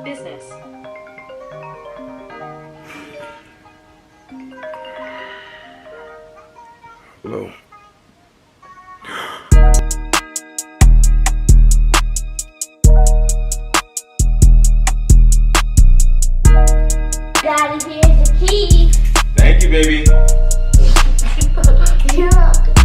Business. Hello. Daddy, here's the key. Thank you, baby. You're welcome.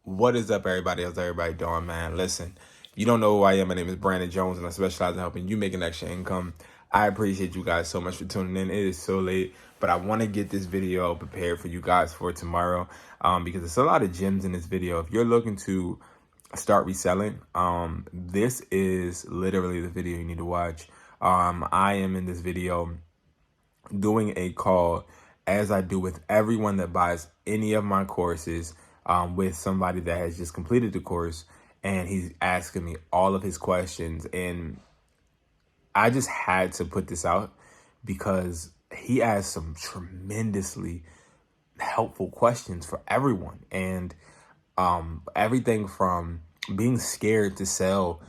What is up, everybody? How's everybody doing, man? Listen, if you don't know who I am, my name is Brandon Jones, and I specialize in helping you make an extra income. I appreciate you guys so much for tuning in. It is so late, but I want to get this video prepared for you guys for tomorrow because there's a lot of gems in this video. If you're looking to start reselling, this is literally the video you need to watch. I am in this video doing a call, as I do with everyone that buys any of my courses, with somebody that has just completed the course, and he's asking me all of his questions. And I just had to put this out because he asked some tremendously helpful questions for everyone. And everything from being scared to sell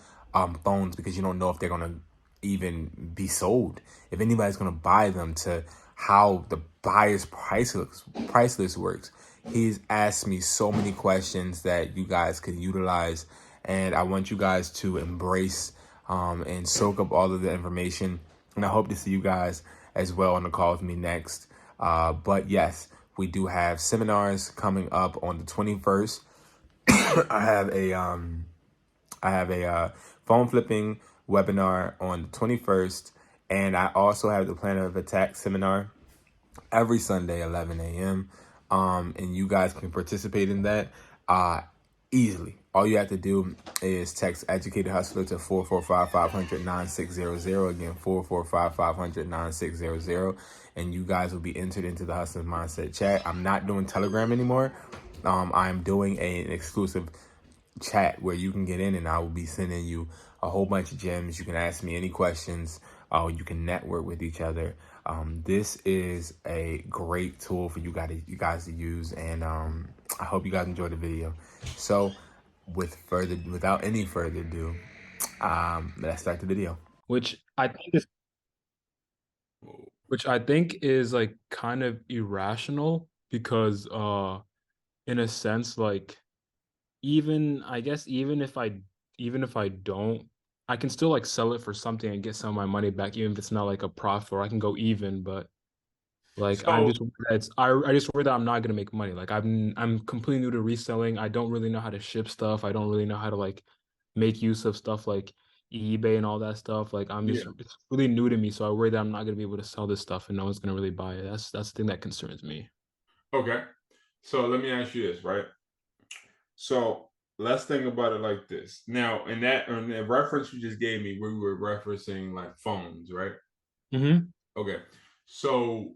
phones because you don't know if they're going to even be sold, if anybody's going to buy them, to how the buyer's price list works. He's asked me so many questions that you guys could utilize, and I want you guys to embrace and soak up all of the information. And I hope to see you guys as well on the call with me next. But yes, we do have seminars coming up on the 21st. I have a phone flipping webinar on the 21st, and I also have the Plan of Attack seminar every Sunday, 11 a.m. And you guys can participate in that easily. All you have to do is text Educatedhustler to 445-500-9600. Again, 445-500-9600. And you guys will be entered into the Hustler Mindset chat. I'm not doing Telegram anymore. I'm doing an exclusive chat where you can get in, and I will be sending you a whole bunch of gems. You can ask me any questions. You can network with each other. This is a great tool for you guys to use, and I hope you guys enjoyed the video. So, without any further ado, let's start the video. Which I think is like kind of irrational because in a sense, like even if I don't, I can still like sell it for something and get some of my money back, even if it's not like a profit, or I can go even. But like I'm just worried that I just worry that I'm not gonna make money. Like I'm completely new to reselling. I don't really know how to ship stuff. I don't really know how to like make use of stuff like eBay and all that stuff. Like it's really new to me, so I worry that I'm not gonna be able to sell this stuff and no one's gonna really buy it. That's the thing that concerns me. Okay, so let me ask you this, right? So let's think about it like this. Now, in the reference you just gave me, we were referencing like phones, right? Mm-hmm. Okay, so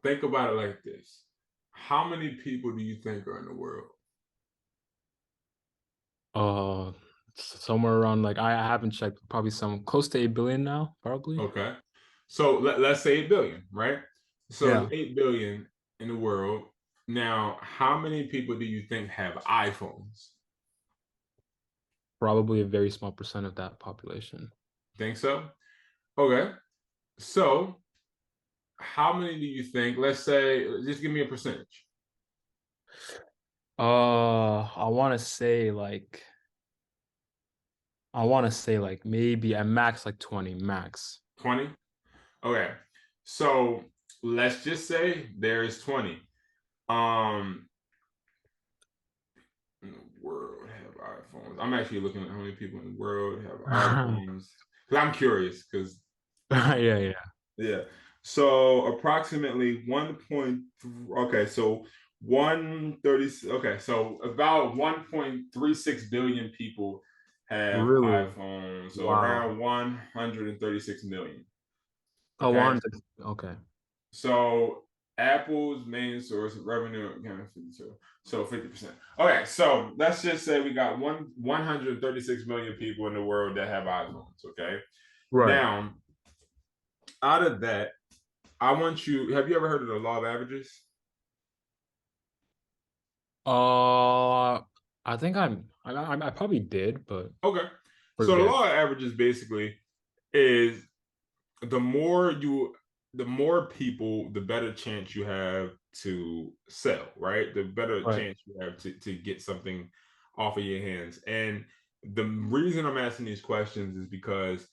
think about it like this. How many people do you think are in the world? Somewhere around, like I haven't checked, probably some close to 8 billion now, probably. Okay, so let's say 8 billion, right? So Yeah. it's 8 billion in the world. Now, how many people do you think have iPhones? Probably a very small percent of that population. Think so? Okay, so how many do you think? Let's say, just give me a percentage. I want to say maybe at max like 20 max. 20? Okay. So let's just say there's 20. In the world have iPhones. I'm actually looking at how many people in the world have iPhones. Because I'm curious, because Yeah. yeah. So approximately 1.3, okay, so 130, okay, so about 1.36 billion people have Really? iPhones. So Wow. around 136 million. Oh, Okay. okay. So Apple's main source of revenue accounted for 52. So 50%. Okay, so let's just say we got 136 million people in the world that have iPhones. Okay. Right. Now, out of that, I want you, have you ever heard of the law of averages? I think I probably did, but Okay. So the forget. law of averages basically is the more you the more people, the better chance you have to sell, right? The better Right. chance you have to get something off of your hands. And the reason I'm asking these questions is because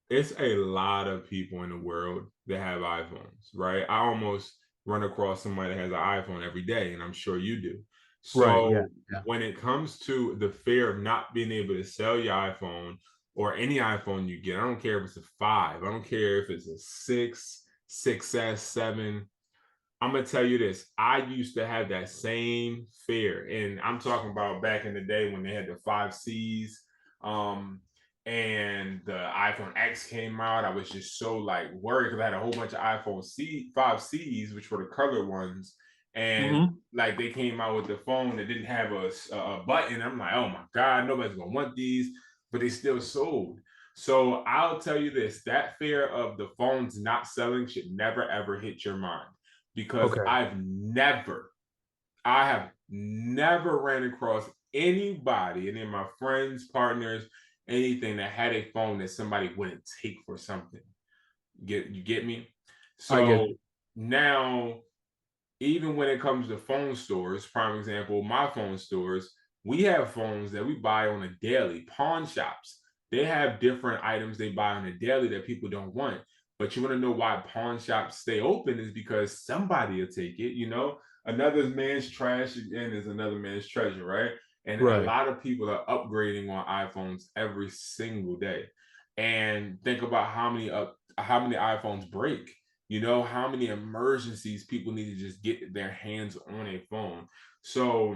it's a lot of people in the world that have iPhones, right? I almost run across somebody that has an iPhone every day, and I'm sure you do. Right. Yeah. So Yeah. when it comes to the fear of not being able to sell your iPhone or any iPhone you get, I don't care if it's a five, I don't care if it's a six, 6S, seven. I'm gonna tell you this. I used to have that same fear, and I'm talking about back in the day when they had the 5Cs, um, and the iPhone X came out. I was just so like worried because I had a whole bunch of iPhone C 5Cs, which were the color ones, and Hmm. like they came out with the phone that didn't have a button. I'm like, oh my god, nobody's gonna want these, but they still sold. So I'll tell you this: that fear of the phones not selling should never ever hit your mind because Okay. I have never ran across anybody, any of my friends, partners, anything that had a phone that somebody wouldn't take for something. You get me? I get So you. now even when it comes to phone stores, prime example, my phone stores, we have phones that we buy on a daily. Pawn shops, they have different items they buy on a daily that people don't want. But you want to know why pawn shops stay open is because somebody will take it. Another man's trash again is another man's treasure, right? And a Right. lot of people are upgrading on iPhones every single day. And think about how many iPhones break. How many emergencies people need to just get their hands on a phone. So,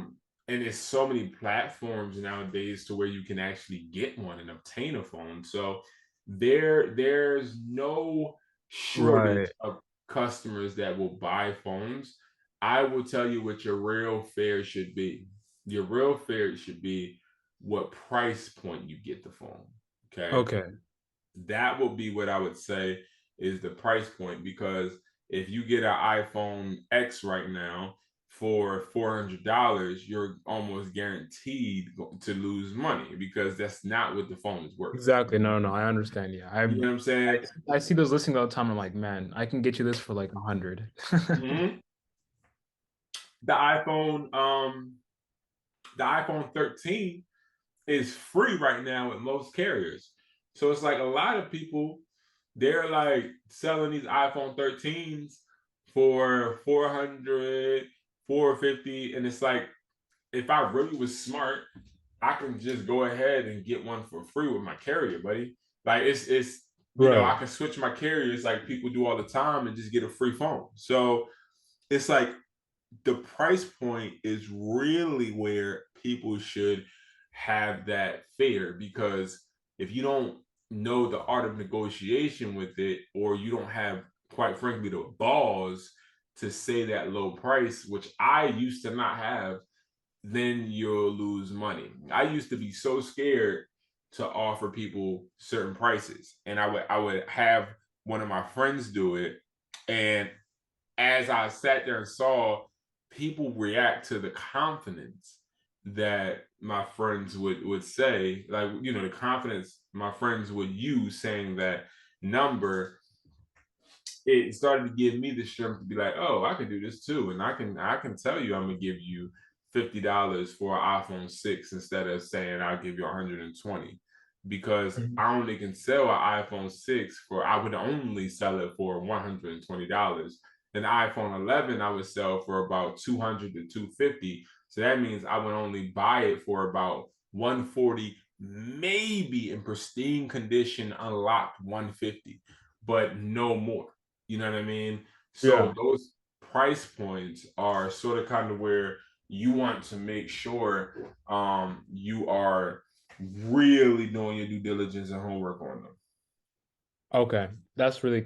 and there's so many platforms nowadays to where you can actually get one and obtain a phone. So there's no shortage Right. of customers that will buy phones. I will tell you what your real fare should be. Your real fare should be what price point you get the phone. Okay, Okay. that will be what I would say is the price point because if you get an iPhone X right now for $400, you're almost guaranteed to lose money because that's not what the phone is worth. Exactly. No, no, I understand. Yeah. You know what I'm saying? I see those listings all the time. I'm like, man, I can get you this for like 100. Mhm. The iPhone, the iPhone 13 is free right now with most carriers. So it's like a lot of people, they're like selling these iPhone 13s for 400, 450. And it's like, if I really was smart, I can just go ahead and get one for free with my carrier, buddy. Like I Right. can switch my carriers like people do all the time and just get a free phone. So it's like the price point is really where people should have that fear because if you don't know the art of negotiation with it or you don't have quite frankly the balls to say that low price which I used to not have, then you'll lose money. I used to be so scared to offer people certain prices and I would have one of my friends do it, and as I sat there and saw people react to the confidence that my friends would say, like the confidence my friends would use saying that number, it started to give me the strength to be like, oh, I can do this too, and I can tell you I'm gonna give you $50 for an iPhone 6 instead of saying I'll give you 120 because Mhm. I only can sell an iPhone 6 for I would only sell it for $120. An iPhone 11 I would sell for about 200 to 250. So that means I would only buy it for about 140, maybe in pristine condition, unlocked 150, but no more. You know what I mean? So Yeah. those price points are sort of kind of where you want to make sure you are really doing your due diligence and homework on them. Okay. That's really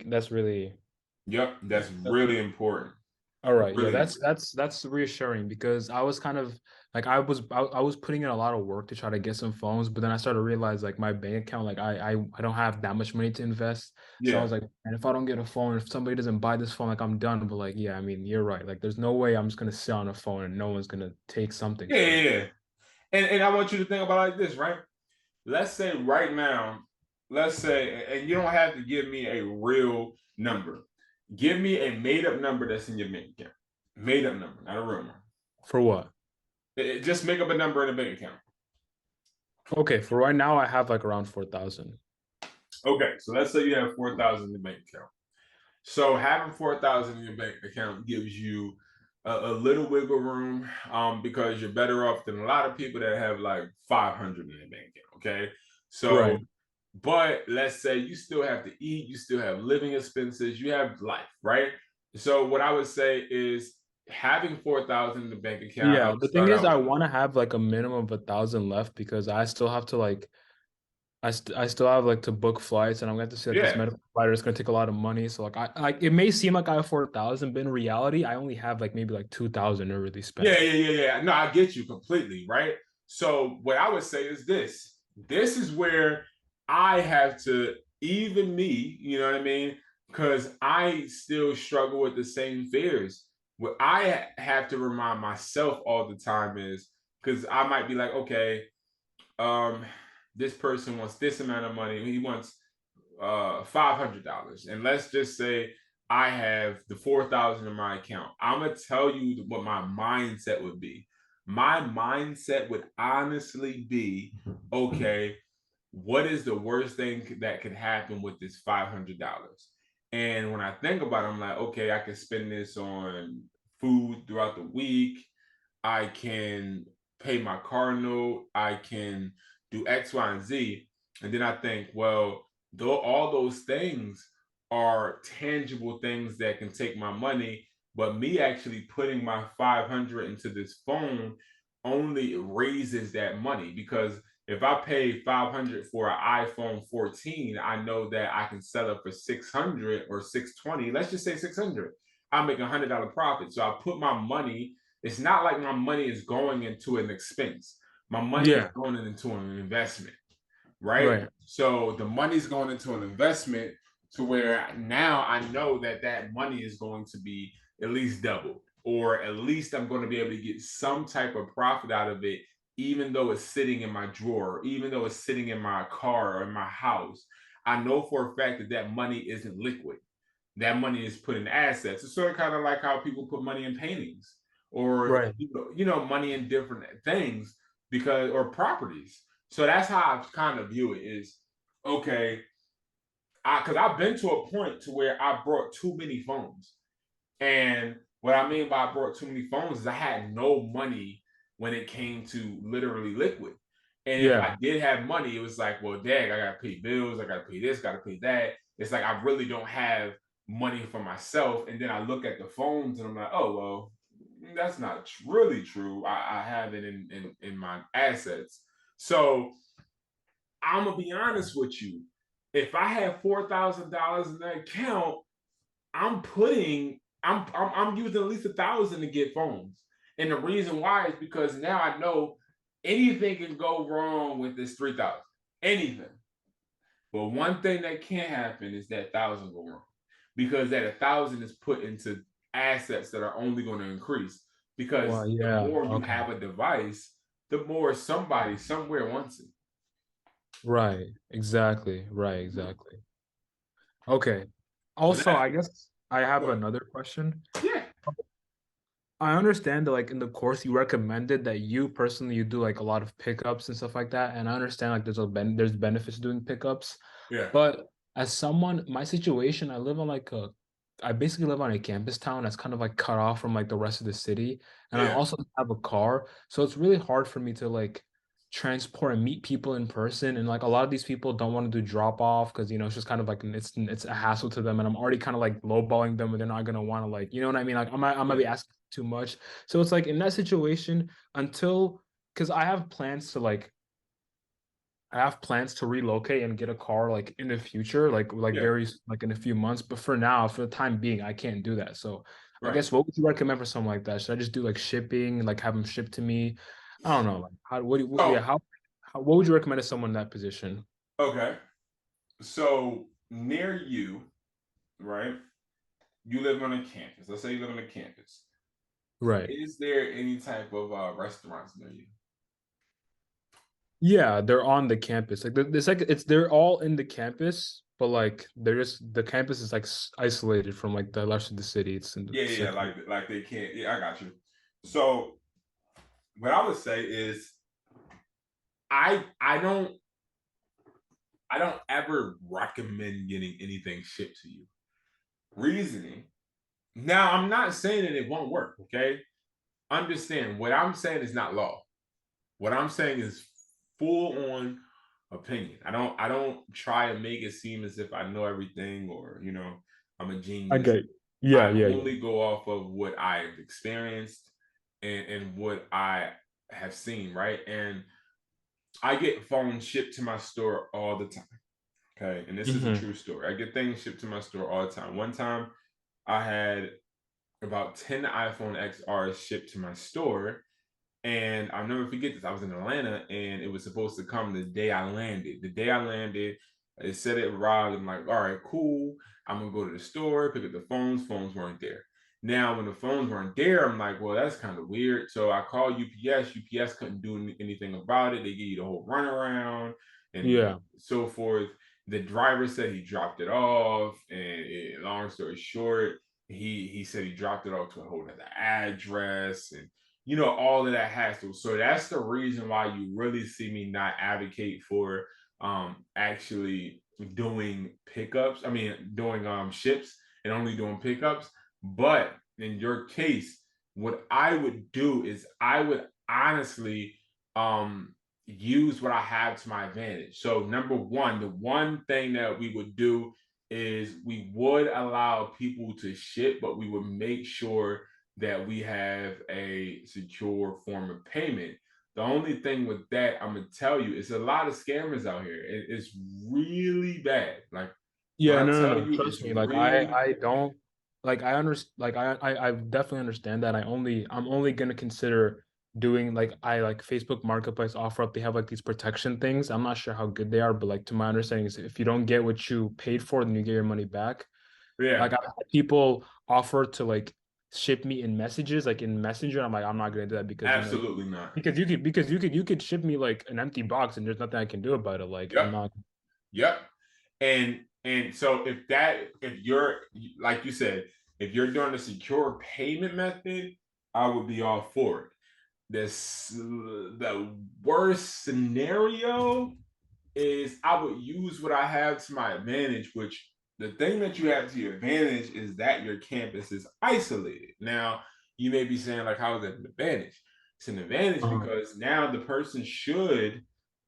Yep, that's that's really important. all right. Yeah, Really important. that's reassuring because I was kind of like I was putting in a lot of work to try to get some phones, but then I started to realize like my bank account, like I don't have that much money to invest. So I Yeah. was like, and if I don't get a phone, if somebody doesn't buy this phone, like I'm done. But like, yeah, I mean, you're right. Like, there's no way I'm just gonna sit on a phone and no one's gonna take something Yeah, from yeah, me. yeah. And I want you to think about it like this, right? Let's say right now, let's say, and you don't have to give me a real number. Give me a made up number that's in your bank account. Made up number, not a real number. For what? Just make up a number in a bank account. Okay, for right now, I have like around 4,000. Okay, so let's say you have 4,000 in your bank account. So having 4,000 in your bank account gives you a little wiggle room, because you're better off than a lot of people that have like 500 in their bank account. Okay, so Right. but let's say you still have to eat, you still have living expenses, you have life, right? So what I would say is having 4,000 in the bank account, I Yeah, would the thing start is, out I with want to have like a minimum of 1,000 left because I still have to like I still have like to book flights, and I'm going to have to see like this yeah. medical provider is going to take a lot of money. So like I like it may seem like I have 4,000, but in reality, I only have like maybe like 2,000 to really Yeah, spend. yeah, yeah, yeah. No, I get you completely, right? So what I would say is this. This is where I have to, even me, you know what I mean? Because I still struggle with the same fears. What I have to remind myself all the time is because I might be like, okay, um, this person wants this amount of money. He wants $500, and let's just say I have the 4,000 in my account. I'm gonna tell you what my mindset would be. My mindset would honestly be, okay, what is the worst thing that could happen with this $500? And when I think about it, I'm like, okay, I can spend this on food throughout the week. I can pay my car note. I can do X, Y, and Z. And then I think, well, though all those things are tangible things that can take my money, but me actually putting my 500 into this phone only raises that money because if I pay 500 for an iPhone 14, I know that I can sell it for 600 or 620. Let's just say 600. I'll make $100 profit. So I put my money, it's not like my money is going into an expense. My money is Yeah, going into an investment, right? right. So the money's going into an investment to where now I know that that money is going to be at least doubled, or at least I'm going to be able to get some type of profit out of it, even though it's sitting in my drawer, even though it's sitting in my car or in my house. I know for a fact that that money isn't liquid. That money is put in assets. It's sort of kind of like how people put money in paintings or Right. money in different things because or properties. So that's how I kind of view it is okay. Because I've been to a point to where I brought too many phones, and what I mean by I brought too many phones is I had no money when it came to literally liquid. And if Yeah. I did have money, it was like, well, dang, I gotta pay bills, I gotta pay this, gotta pay that. It's like I really don't have money for myself. And then I look at the phones and I'm like, oh well, that's not really true. I have it in my assets. So I'm gonna be honest with you. If I have $4,000 in that account, I'm using at least 1,000 to get phones. And the reason why is because now I know anything can go wrong with this 3,000. Anything. But one thing that can't happen is that 1,000 go wrong. Because that 1,000 is put into assets that are only going to increase. Because Well, the yeah. more you Okay. have a device, the more somebody somewhere wants it. Right. Exactly. Right. Mhm. Exactly. Okay. So Also, that's I guess I have what. another question. Yeah, I understand that like in the course you recommended that you personally you do like a lot of pickups and stuff like that, and I understand like there's benefits to doing pickups, yeah, but as someone my situation I basically live on a campus town that's kind of like cut off from like the rest of the city, and I yeah, also have a car, so it's really hard for me to like transport and meet people in person, and like a lot of these people don't want to do drop off because it's just kind of like it's a hassle to them, and I'm already kind of like lowballing them, and they're not gonna want to like what I mean, like I might yeah, be asking too much. So it's like in that situation, until because I have plans to relocate and get a car like in the future, like yeah. very like in a few months. But for now, for the time being, I can't do that. So I Right. guess what would you recommend for something like that? Should I just do like shipping, like have them shipped to me? I don't know. Like, how? Yeah. Oh, How? What would you recommend to someone in that position? okay. So near you, right? You live on a campus. Let's say you live on a campus. Right. Is there any type of restaurants near you? Yeah, they're on the campus. Like the second, it's they're all in the campus, but like they're just the campus is like isolated from like the rest of the city. It's in the Yeah, yeah, second. like they can't. Yeah, I got you. So what I would say is I I don't ever recommend getting anything shipped to you. Reasoning. Now I'm not saying that it won't work, okay? Understand what I'm saying is not law. What I'm saying is full on opinion. I don't try to make it seem as if I know everything or I'm a I genius. get. Yeah, I yeah, yeah. only go off of what I've experienced and what I have seen, right? And I get phones shipped to my store all the time. Okay. And this is a Hmm. true story. I get things shipped to my store all the time. One time I had about 10 iPhone XRs shipped to my store. And I'll never forget this. I was in Atlanta and it was supposed to come the day I landed. The day I landed, it said it arrived. I'm like, all right, cool. I'm gonna go to the store, pick up the phones. Phones weren't there. Now, when the phones weren't there, I'm like, well, that's kind of weird. So I called UPS. UPS couldn't do anything about it. They gave you the whole runaround and Yeah. so forth. The driver said he dropped it off. And long story short, he said he dropped it off to a whole other address and all of that hassle. So that's the reason why you really see me not advocate for actually doing pickups. I mean, doing ships and only doing pickups. But in your case, what I would do is I would honestly use what I have to my advantage. So number one, the one thing that we would do is we would allow people to ship, but we would make sure that we have a secure form of payment. The only thing with that, I'm gonna tell you, it's a lot of scammers out here. It's really bad. Like when Yeah, I no, no, tell no. you, Trust it's me. Like really I don't like I understand. Like I definitely understand that. I'm only gonna consider doing like I like Facebook Marketplace offer up. They have like these protection things. I'm not sure how good they are, but like to my understanding is if you don't get what you paid for, then you get your money back. yeah, Like I've had people offer to like ship me in messages, like in Messenger. I'm like, I'm not gonna do that because absolutely not. you could ship me like an empty box and there's nothing I can do about it. Like I'm Yep, not. yep. And so if you're like you said, if you're doing a secure payment method, I would be all for it. The worst scenario is I would use what I have to my advantage, which the thing that you have to your advantage is that your campus is isolated. Now, you may be saying, like, how is that an advantage? It's an advantage Uh-huh. because now the person should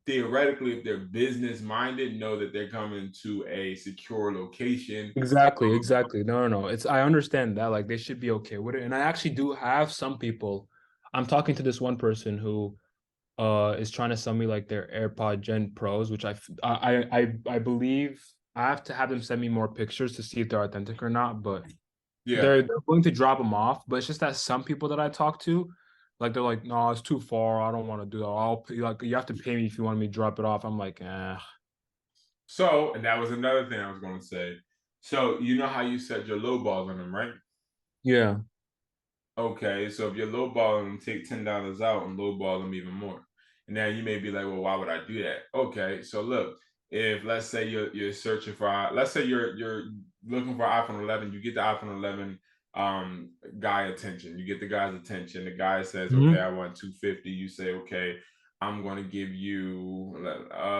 theoretically, if they're business minded, know that they're coming to a secure location. Exactly, exactly. No, no, no. It's I understand that like they should be okay with it. And I actually do have some people. I'm talking to this one person who is trying to sell me like their AirPod Gen Pros, which I believe I have to have them send me more pictures to see if they're authentic or not, but Yeah. they're going to drop them off. But it's just that some people that I talk to, like they're like, no, it's too far. I don't want to do that. I'll pay, like you have to pay me if you want me to drop it off. I'm like, So, and that was another thing I was going to say. So, you know how you set your low ball on them, right? yeah. Okay, so if you're lowballing them, take $10 out and lowball them even more. And now you may be like, well, why would I do that? Okay, so look, if let's say you're searching for, let's say you're looking for iPhone 11, you get the iPhone 11 guy attention. You get the guy's attention. The guy says, okay, I Mhm. want 250. You say, okay, I'm going to give you,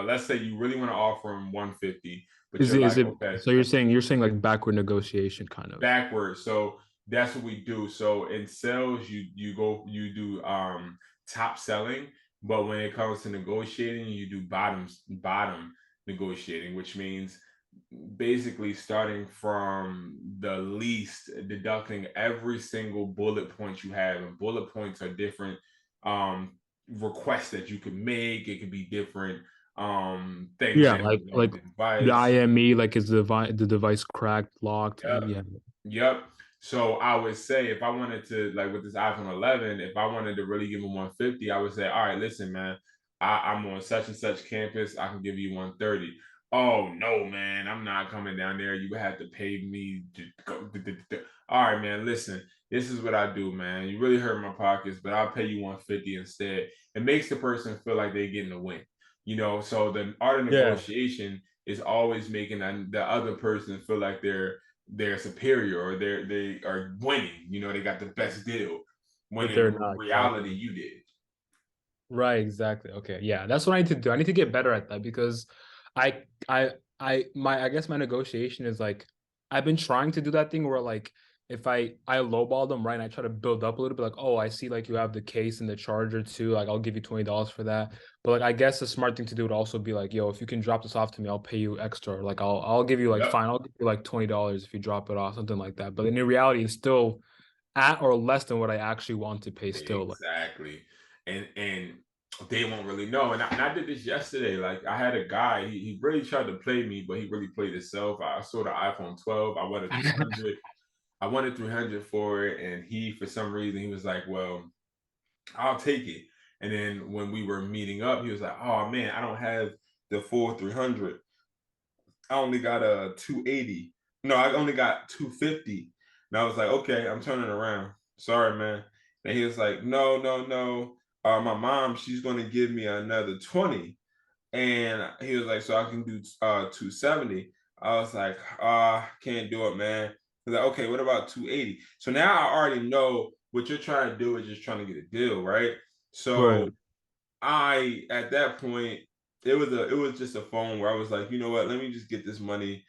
let's say you really want to offer him 150, but you're Is like, it okay, so you're saying like backward negotiation kind of. backwards. So that's what we do. So in sales, you do top selling, but when it comes to negotiating, you do bottom negotiating, which means basically starting from the least, deducting every single bullet point you have, and bullet points are different requests that you can make. It could be different things Yeah, that like the the device. IME, like is the device cracked, locked? Yep. Yeah. Yep. So I would say if I wanted to, like with this iPhone 11, if I wanted to really give him 150, I would say, all right, listen, man, I'm on such and such campus. I can give you 130. Oh no, man, I'm not coming down there. You have to pay me to go. All right, man, listen, this is what I do, man. You really hurt my pockets, but I'll pay you 150 instead. It makes the person feel like they're getting a win. So the art of Yeah, negotiation is always making the other person feel like they're superior or they are winning. They got the best deal. When but they're in not reality, exactly. you did. Right, exactly. Okay, yeah, that's what I need to do. I need to get better at that because I guess my negotiation is like I've been trying to do that thing where like if I lowball them, right, and I try to build up a little bit, like, oh, I see like you have the case and the charger too, like I'll give you $20 for that. But like I guess the smart thing to do would also be like, yo, if you can drop this off to me, I'll pay you extra. Like I'll give you like Yep. fine, I'll give you like $20 if you drop it off, something like that. But in reality, it's still at or less than what I actually want to pay still. Like, Exactly. And they won't really know. And I did this yesterday. Like I had a guy, he really tried to play me, but he really played himself. I saw the iPhone 12. I wanted 300. I wanted 300 for it. And he, for some reason, he was like, well, I'll take it. And then when we were meeting up, he was like, oh man, I don't have the full 300. I only got a 280. No, I only got 250. And I was like, okay, I'm turning around. Sorry, man. And he was like, no, no, no. My mom, she's gonna give me another 20. And he was like, so I can do 270. I was like, can't do it, man. He's like, okay, what about 280? So now I already know what you're trying to do is just trying to get a deal, right? So right. I at that point it was just a phone where I was like, you know what, let me just get this money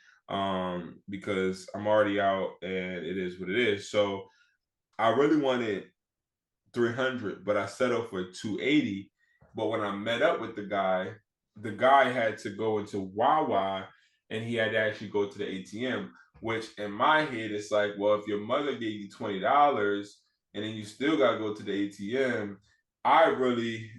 because I'm already out and it is what it is. So I really wanted 300, but I settled for 280. But when I met up with the guy had to go into Wawa and he had to actually go to the ATM, which in my head, it's like, well, if your mother gave you $20 and then you still got to go to the ATM, I really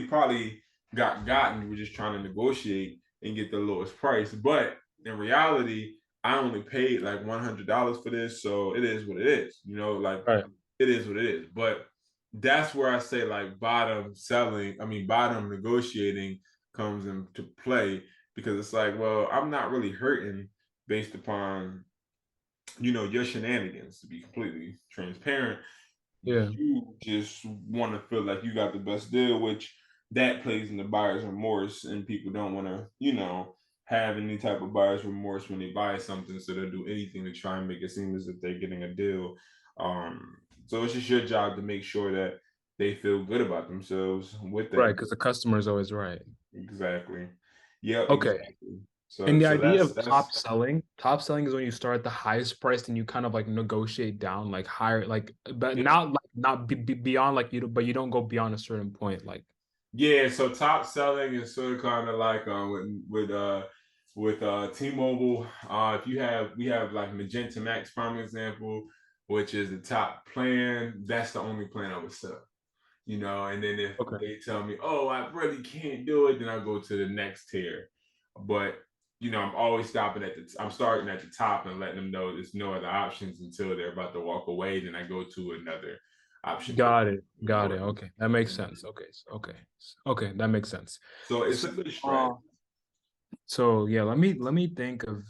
probably gotten. You were just trying to negotiate and get the lowest price. But in reality, I only paid like $100 for this. So it is what it is, like Right. it is what it is. But that's where I say like bottom negotiating comes into play because it's like, well, I'm not really hurting based upon your shenanigans. To be completely transparent, Yeah. you just want to feel like you got the best deal, which that plays in the buyer's remorse, and people don't want to have any type of buyer's remorse when they buy something, so they'll do anything to try and make it seem as if they're getting a deal. So it's just your job to make sure that they feel good about themselves with Right, that. because the customer is always right. Exactly. Yep, Okay. exactly. So And the so idea that's of top selling is when you start at the highest price and you kind of like negotiate down, like higher, like, but yeah. not beyond like but you don't go beyond a certain point. Like, Yeah, so top selling is sort of kind of like with T-Mobile. If we have like Magenta Max, prime example, which is the top plan. That's the only plan I would sell. And then if okay, they tell me, oh, I really can't do it, then I go to the next tier. But I'm starting at the top and letting them know there's no other options until they're about to walk away. Then I go to another option for got it, got it. lower. Okay, that makes sense. Okay, okay, that makes sense. So it's So, a good uh, strategy. so yeah, let me think of,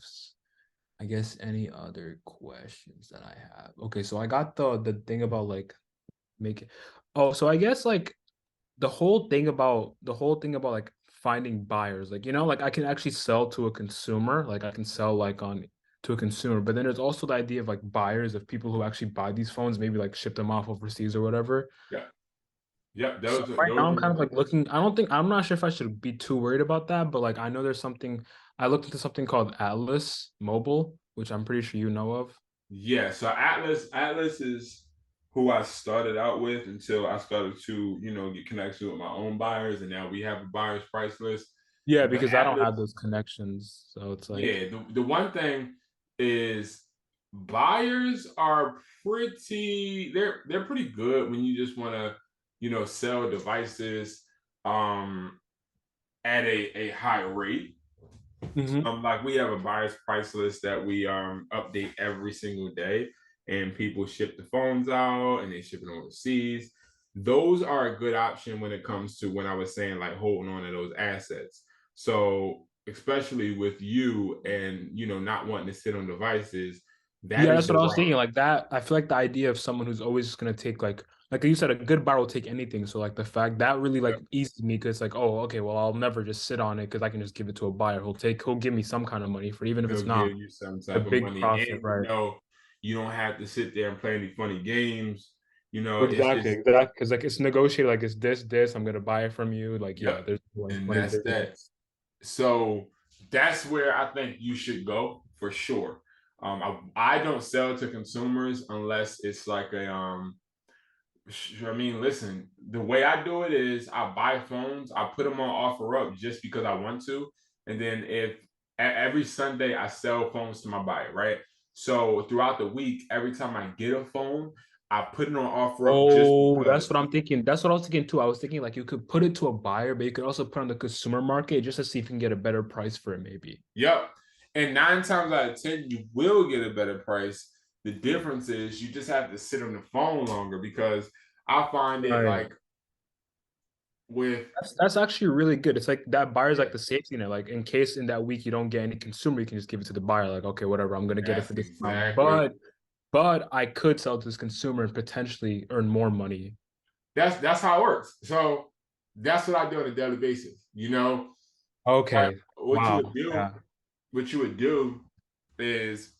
I guess, any other questions that I have. Okay, so I got the thing about like making. Oh, so I guess like the whole thing about like finding buyers, like, like I can actually sell to a consumer, like I can sell like on to a consumer, but then there's also the idea of like buyers of people who actually buy these phones, maybe like ship them off overseas or whatever. Yeah. Yep. So Those are right now those I'm kind are of like looking, I'm not sure if I should be too worried about that, but like I know there's something, I looked into something called Atlas Mobile, which I'm pretty sure you know of. yeah. So Atlas is who I started out with until I started to, get connected with my own buyers, and now we have a buyer's price list. Yeah, But because I don't have Atlas, those connections, so it's like, yeah, the one thing is buyers are they're pretty good when you just want to, sell devices at a high rate. Mhm. Like we have a buyer's price list that we update every single day. and people ship the phones out and they ship it overseas. Those are a good option when it comes to when I was saying like holding on to those assets. So especially with you and not wanting to sit on devices, that Yeah, is that's the what I was route. thinking. Like that, I feel like the idea of someone who's always just gonna take like you said, a good buyer will take anything. So like the fact that really like Yep. eases me because like, oh, okay, well, I'll never just sit on it because I can just give it to a buyer. He'll give me some kind of money for it, even if He'll it's not give you some a type of big money, profit, and right? you don't have to sit there and play any funny games. Exactly, It's exactly. Because like it's negotiated, like it's this, I'm gonna buy it from you. Like, yeah, yep, there's like and money that's there. that. So that's where I think you should go for sure. I don't sell to consumers unless it's like a I mean, listen, the way I do it is I buy phones, I put them on offer up just because I want to. And then every Sunday I sell phones to my buyer, right? So throughout the week, every time I get a phone, I put it on offer up just Oh, that's because. what I'm thinking. That's what I was thinking too. I was thinking like you could put it to a buyer, but you could also put it on the consumer market just to see if you can get a better price for it, maybe. Yep. And 9 times out of 10, you will get a better price. The difference is you just have to sit on the phone longer because I find it Right. like with, That's actually really good. It's like that buyer's yeah, like the safety net. Like in case in that week you don't get any consumer, you can just give it to the buyer. Like, okay, whatever, I'm gonna get it that's for this amount. exactly But I could sell to this consumer and potentially earn more money. that's how it works. So that's what I do on a daily basis. Like Okay. what you would Wow. do, Yeah. what you would do is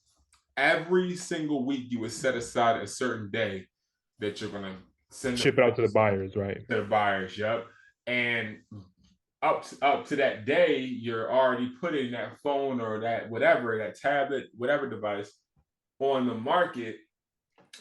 every single week you would set aside a certain day that you're gonna send the Ship it out to the phones buyers, right? to the buyers. Yep. And up to that day, you're already putting that phone or that whatever, that tablet, whatever device on the market,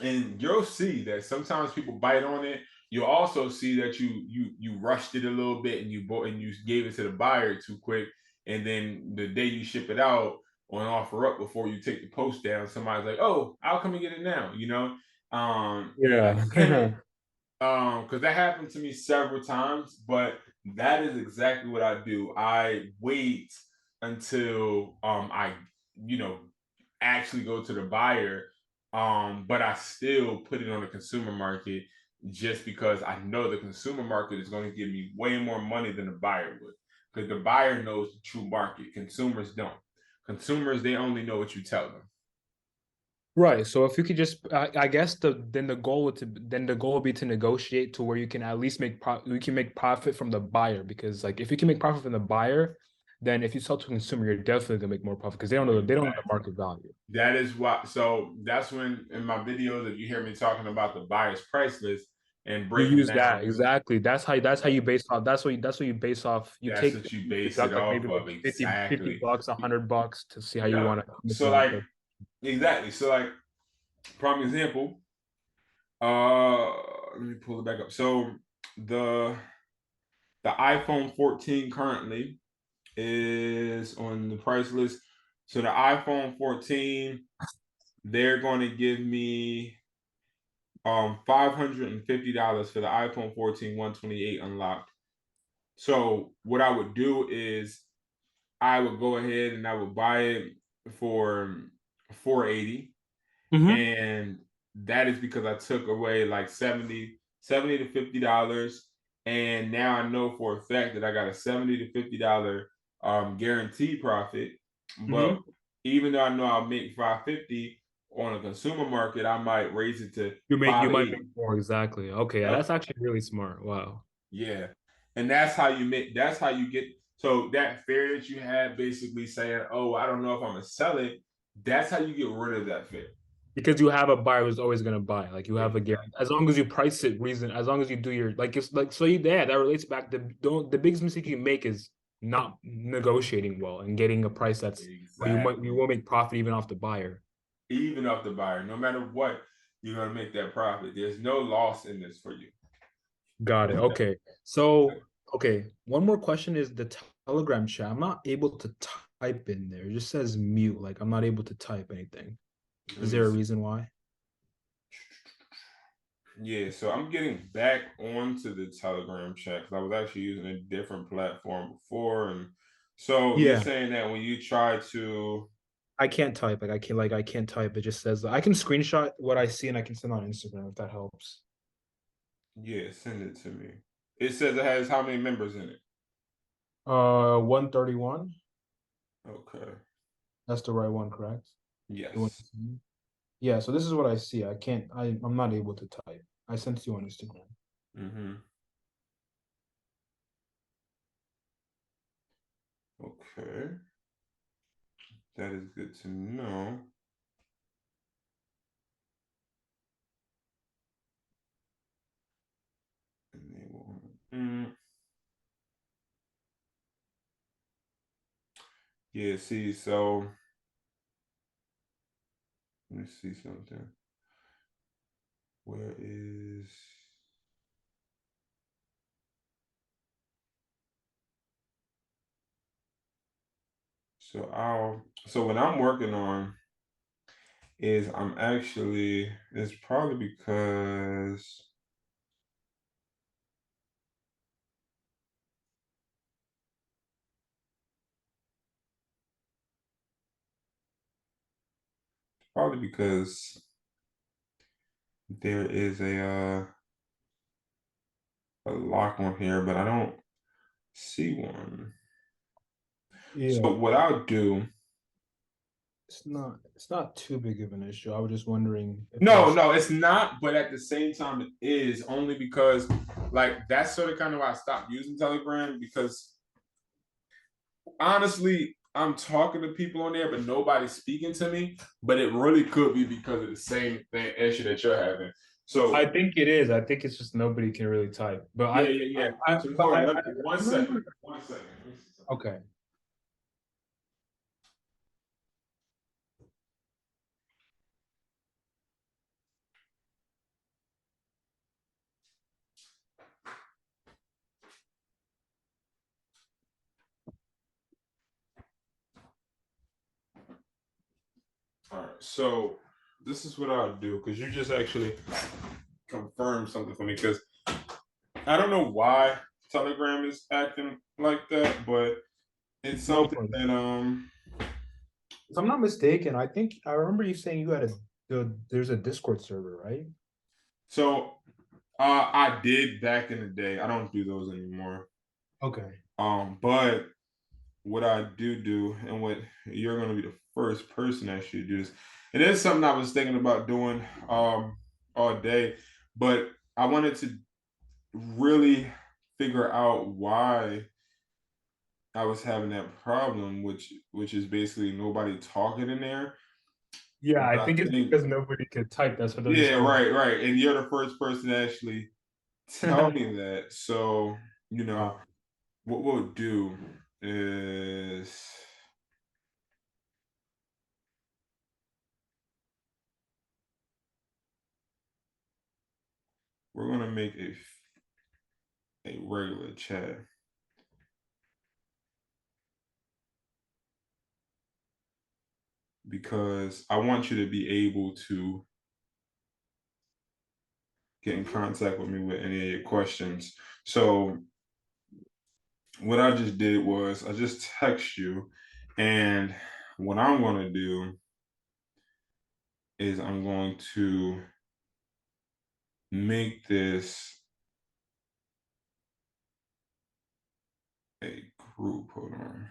and you'll see that sometimes people bite on it. You'll also see that you rushed it a little bit and you bought and you gave it to the buyer too quick, and then the day you ship it out on offer up before you take the post down, somebody's like, "Oh, I'll come and get it now," Yeah. again, because that happened to me several times, but that is exactly what I do. I wait until I you know actually go to the buyer, but I still put it on the consumer market just because I know the consumer market is going to give me way more money than the buyer would, because the buyer knows the true market. Consumers don't. Consumers, they only know what you tell them. Right. So if you could just, I guess the goal would be to negotiate to where you can at least you can make profit from the buyer because like if you can make profit from the buyer, then if you sell to a consumer, you're definitely gonna make more profit because they don't know the Exactly. market value. That is why. So that's when in my videos, if you hear me talking about the buyer's price list and You breaking use that down, exactly. That's how you base off. That's what you base off. that's what you You base it deduct like off maybe like of. 50 Exactly. bucks, $100 to see how you Yep. want to make So the like offer. exactly. So like prime example. Let me pull it back up. So the the iPhone 14 currently is on the price list. So the iPhone 14, they're going to give me $550 for the iPhone 14 128 unlocked. So what I would do is I would go ahead and I would buy it for 480, Hmm. and that is because I took away like 70 to $50, and now I know for a fact that I got a 70 to $50 guaranteed profit. But Hmm. even though I know I'll make 550 on a consumer market, I might raise it to You might make 580. more exactly. Okay, yeah, Yep. that's actually really smart. Wow. Yeah. And that's how you get, so that fear that you had basically saying, "Oh, I don't know if I'm gonna sell it," that's how you get rid of that fear. Because you have a buyer who's always gonna buy. Like you have a Exactly. guarantee. As long as you price it as long as you do your like it's like so you yeah, that relates back to the biggest mistake you make is not negotiating well and getting a price that's where you Exactly. will make profit even off the buyer. Even off the buyer, no matter what, you're gonna make that profit. There's no loss in this for you. Got it. Okay. So okay, one more question is the Telegram chat. I'm not able to type in there. It just says mute. Like I'm not able to type anything. Let Is me there a see. reason why? Yeah, so I'm getting back onto the Telegram chat because I was actually using a different platform before. And so you're Yeah. saying that when you try to I can't type. I can't type. It just says I can screenshot what I see and I can send on Instagram if that helps. Yeah, send it to me. It says it has how many members in it? 131. Okay. That's the right one, correct? The one Yes. you see? Yeah, so this is what I see. I can't I'm not able to type. I sent it to you on Instagram. Mm-hmm. Okay. That is good to know. Yeah, see, so let me see something. Where is so what I'm working on is it's probably because there is a lock on here, but I don't see one. Yeah, So what I'll do it's not too big of an issue. I was just wondering if it No, was no, it's not. But at the same time, it is only because, like, that's sort of kind of why I stopped using Telegram because honestly, I'm talking to people on there, but nobody's speaking to me. But it really could be because of the same thing issue that you're having. So I think it is. I think it's just nobody can really type. But yeah, yeah, yeah. So hold on, I one second, remember. one second. Okay. All right, so this is what I'll do because you just actually confirmed something for me because I don't know why Telegram is acting like that, but it's No something problem. that If I'm not mistaken, I think I remember you saying you had there's a Discord server, right? so I did back in the day. I don't do those anymore. Okay. But what I do, and what you're going to be the first person actually to do this, and it's something I was thinking about doing all day, but I wanted to really figure out why I was having that problem, which is basically nobody talking in there. Yeah, But I I think it's think, because nobody could type. That's why they're just yeah, all. right, right, and you're the first person to actually tell me that. So you know, Wow. what we'll do is we're gonna make a regular chat because I want you to be able to get in contact with me with any of your questions. So what I just did was I just text you, and what I'm gonna do is I'm going to make this a group. Hold on.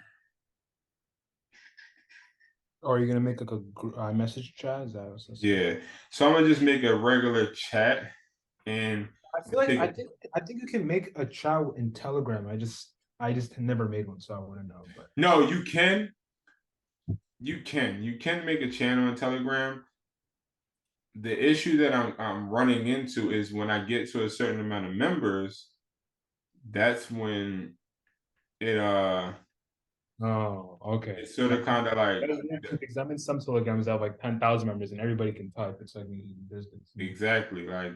Or are you gonna make like a message chat? Is that what's this? Yeah. So I'm gonna just make a regular chat and I feel like take. I think you can make a chat in Telegram. I just never made one, so I wouldn't know. But No, you can. You can make a channel on Telegram. The issue that I'm running into is when I get to a certain amount of members, that's when it oh, okay. it's sort of kind of like That doesn't make sense because I'm in some Telegrams that have like 10,000 members and everybody can type. It's like business. exactly like,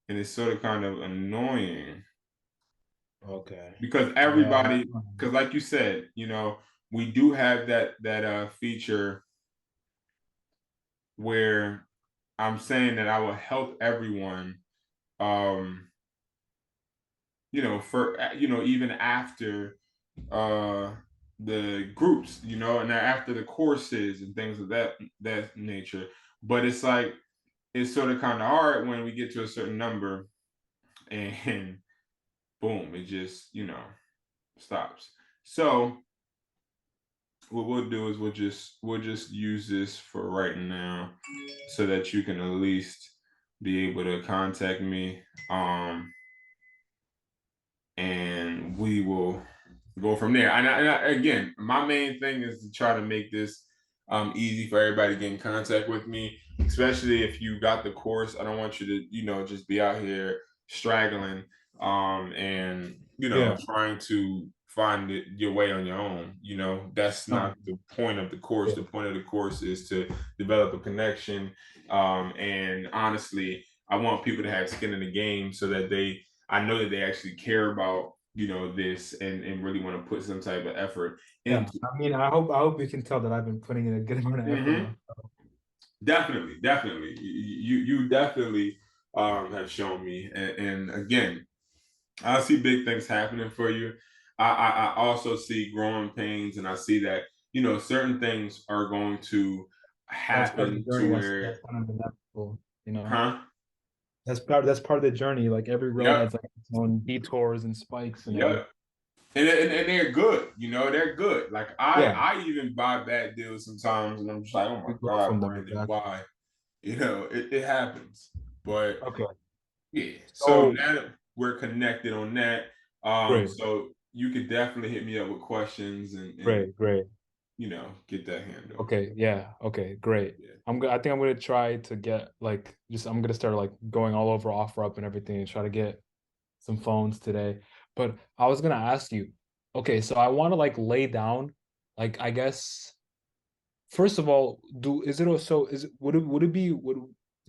and it's sort of kind of annoying Okay. because Yeah. because like you said, we do have that feature where I'm saying that I will help everyone, um, for even after uh the groups, you know, and after the courses and things of that nature. But it's like it's sort of kind of hard when we get to a certain number and boom, it just, stops. So what we'll do is we'll just use this for right now so that you can at least be able to contact me. And we will go from there. Again, my main thing is to try to make this easy for everybody to get in contact with me, especially if you got the course. I don't want you to, just be out here straggling and Yeah. trying to find your way on your own. That's No. not the point of the course. Yeah. The point of the course is to develop a connection. And honestly, I want people to have skin in the game so that I know that they actually care about this and really want to put some type of effort Yeah. into. I mean, I hope you can tell that I've been putting in a good amount of effort Hmm. myself. Definitely, definitely, you definitely have shown me, and again, I see big things happening for you. I also see growing pains, and I see that certain things are going to That's part of the happen to journey. That's where, kind of inevitable, you know. huh? That's part of the journey. Like every road Yep, has like its own detours and spikes and everything. yep. And they're good, they're good. Like I Yeah, I even buy bad deals sometimes, and I'm just like, oh we my grow from god, them Brandon, exactly. why? It happens. But Okay. yeah, so So now that we're connected on that, great, so you could definitely hit me up with questions and great, great. get that handled. Okay, yeah, okay, great. Yeah, I think I'm gonna try to get like just I'm gonna start like going all over OfferUp and everything and try to get some phones today. But I was gonna ask you, okay, so I want to like lay down, like I guess first of all, do is it also is it would it be would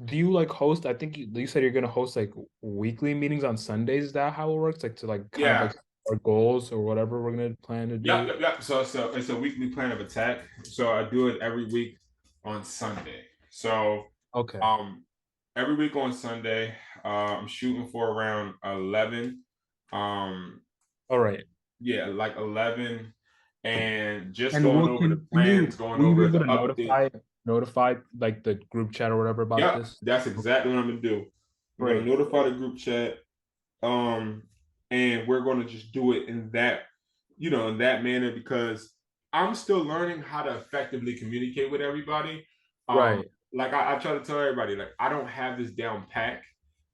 do you like host? I think you said you're gonna host like weekly meetings on Sundays. Is that how it works? Like to like kind of yeah, like our goals or whatever we're gonna plan to yep, do. yep, yep. So it's a weekly plan of attack. So I do it every week on Sunday. So Okay. um, every week on Sunday, I'm shooting for around 11. Um, All right. yeah, like 11, and just And going will over the can plans, you going will you be over able the to updates. notify like the group chat or whatever about Yep, this? that's Okay, exactly what I'm gonna do. I'm gonna great, notify great. the group chat, um, and we're gonna just do it in that manner because I'm still learning how to effectively communicate with everybody. Um, Right. like I try to tell everybody, like I don't have this down pack.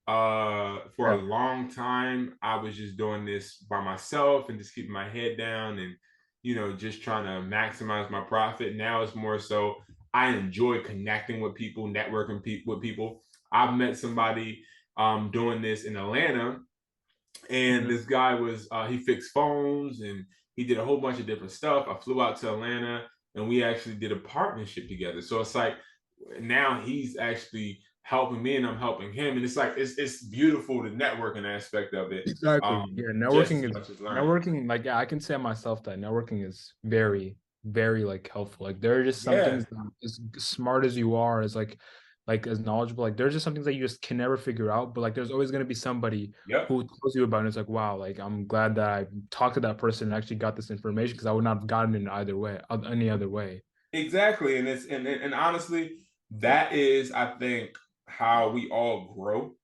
For a Yeah. long time, I was just doing this by myself and just keeping my head down and just trying to maximize my profit. Now it's more so I enjoy connecting with people, networking with people. I've met somebody doing this in Atlanta, and Mhm. this guy was he fixed phones and he did a whole bunch of different stuff. I flew out to Atlanta and we actually did a partnership together. So it's like now he's actually helping me and I'm helping him, and it's like it's beautiful, the networking aspect of it, Exactly. Yeah, just networking as is much as learning. networking, like yeah, I can say myself that networking is very, very like helpful. Like there are just some Yeah. things that as smart as you are, as like as knowledgeable, like there's just some things that you just can never figure out. But like there's always gonna be somebody Yep. who tells you about it. And it's like, wow, like I'm glad that I talked to that person and actually got this information because I would not have gotten it either way, any other way. Exactly. And it's and honestly, that is, I think, how we all grow,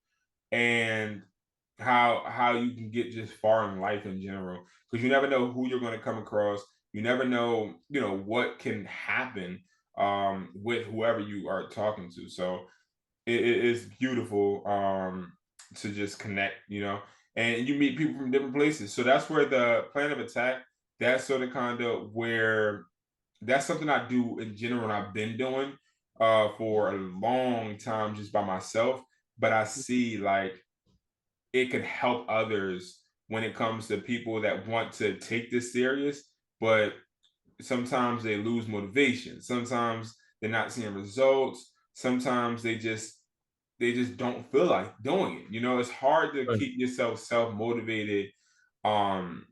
and how you can get just far in life in general, because you never know who you're going to come across. You never know what can happen with whoever you are talking to. So it is beautiful to just connect, and you meet people from different places. So that's where the plan of attack, that's sort of kind of where that's something I do in general, and I've been doing for a long time just by myself. But I see like it could help others when it comes to people that want to take this serious, but sometimes they lose motivation. Sometimes they're not seeing results. Sometimes they just don't feel like doing it. It's hard to Right. keep yourself self motivated, um,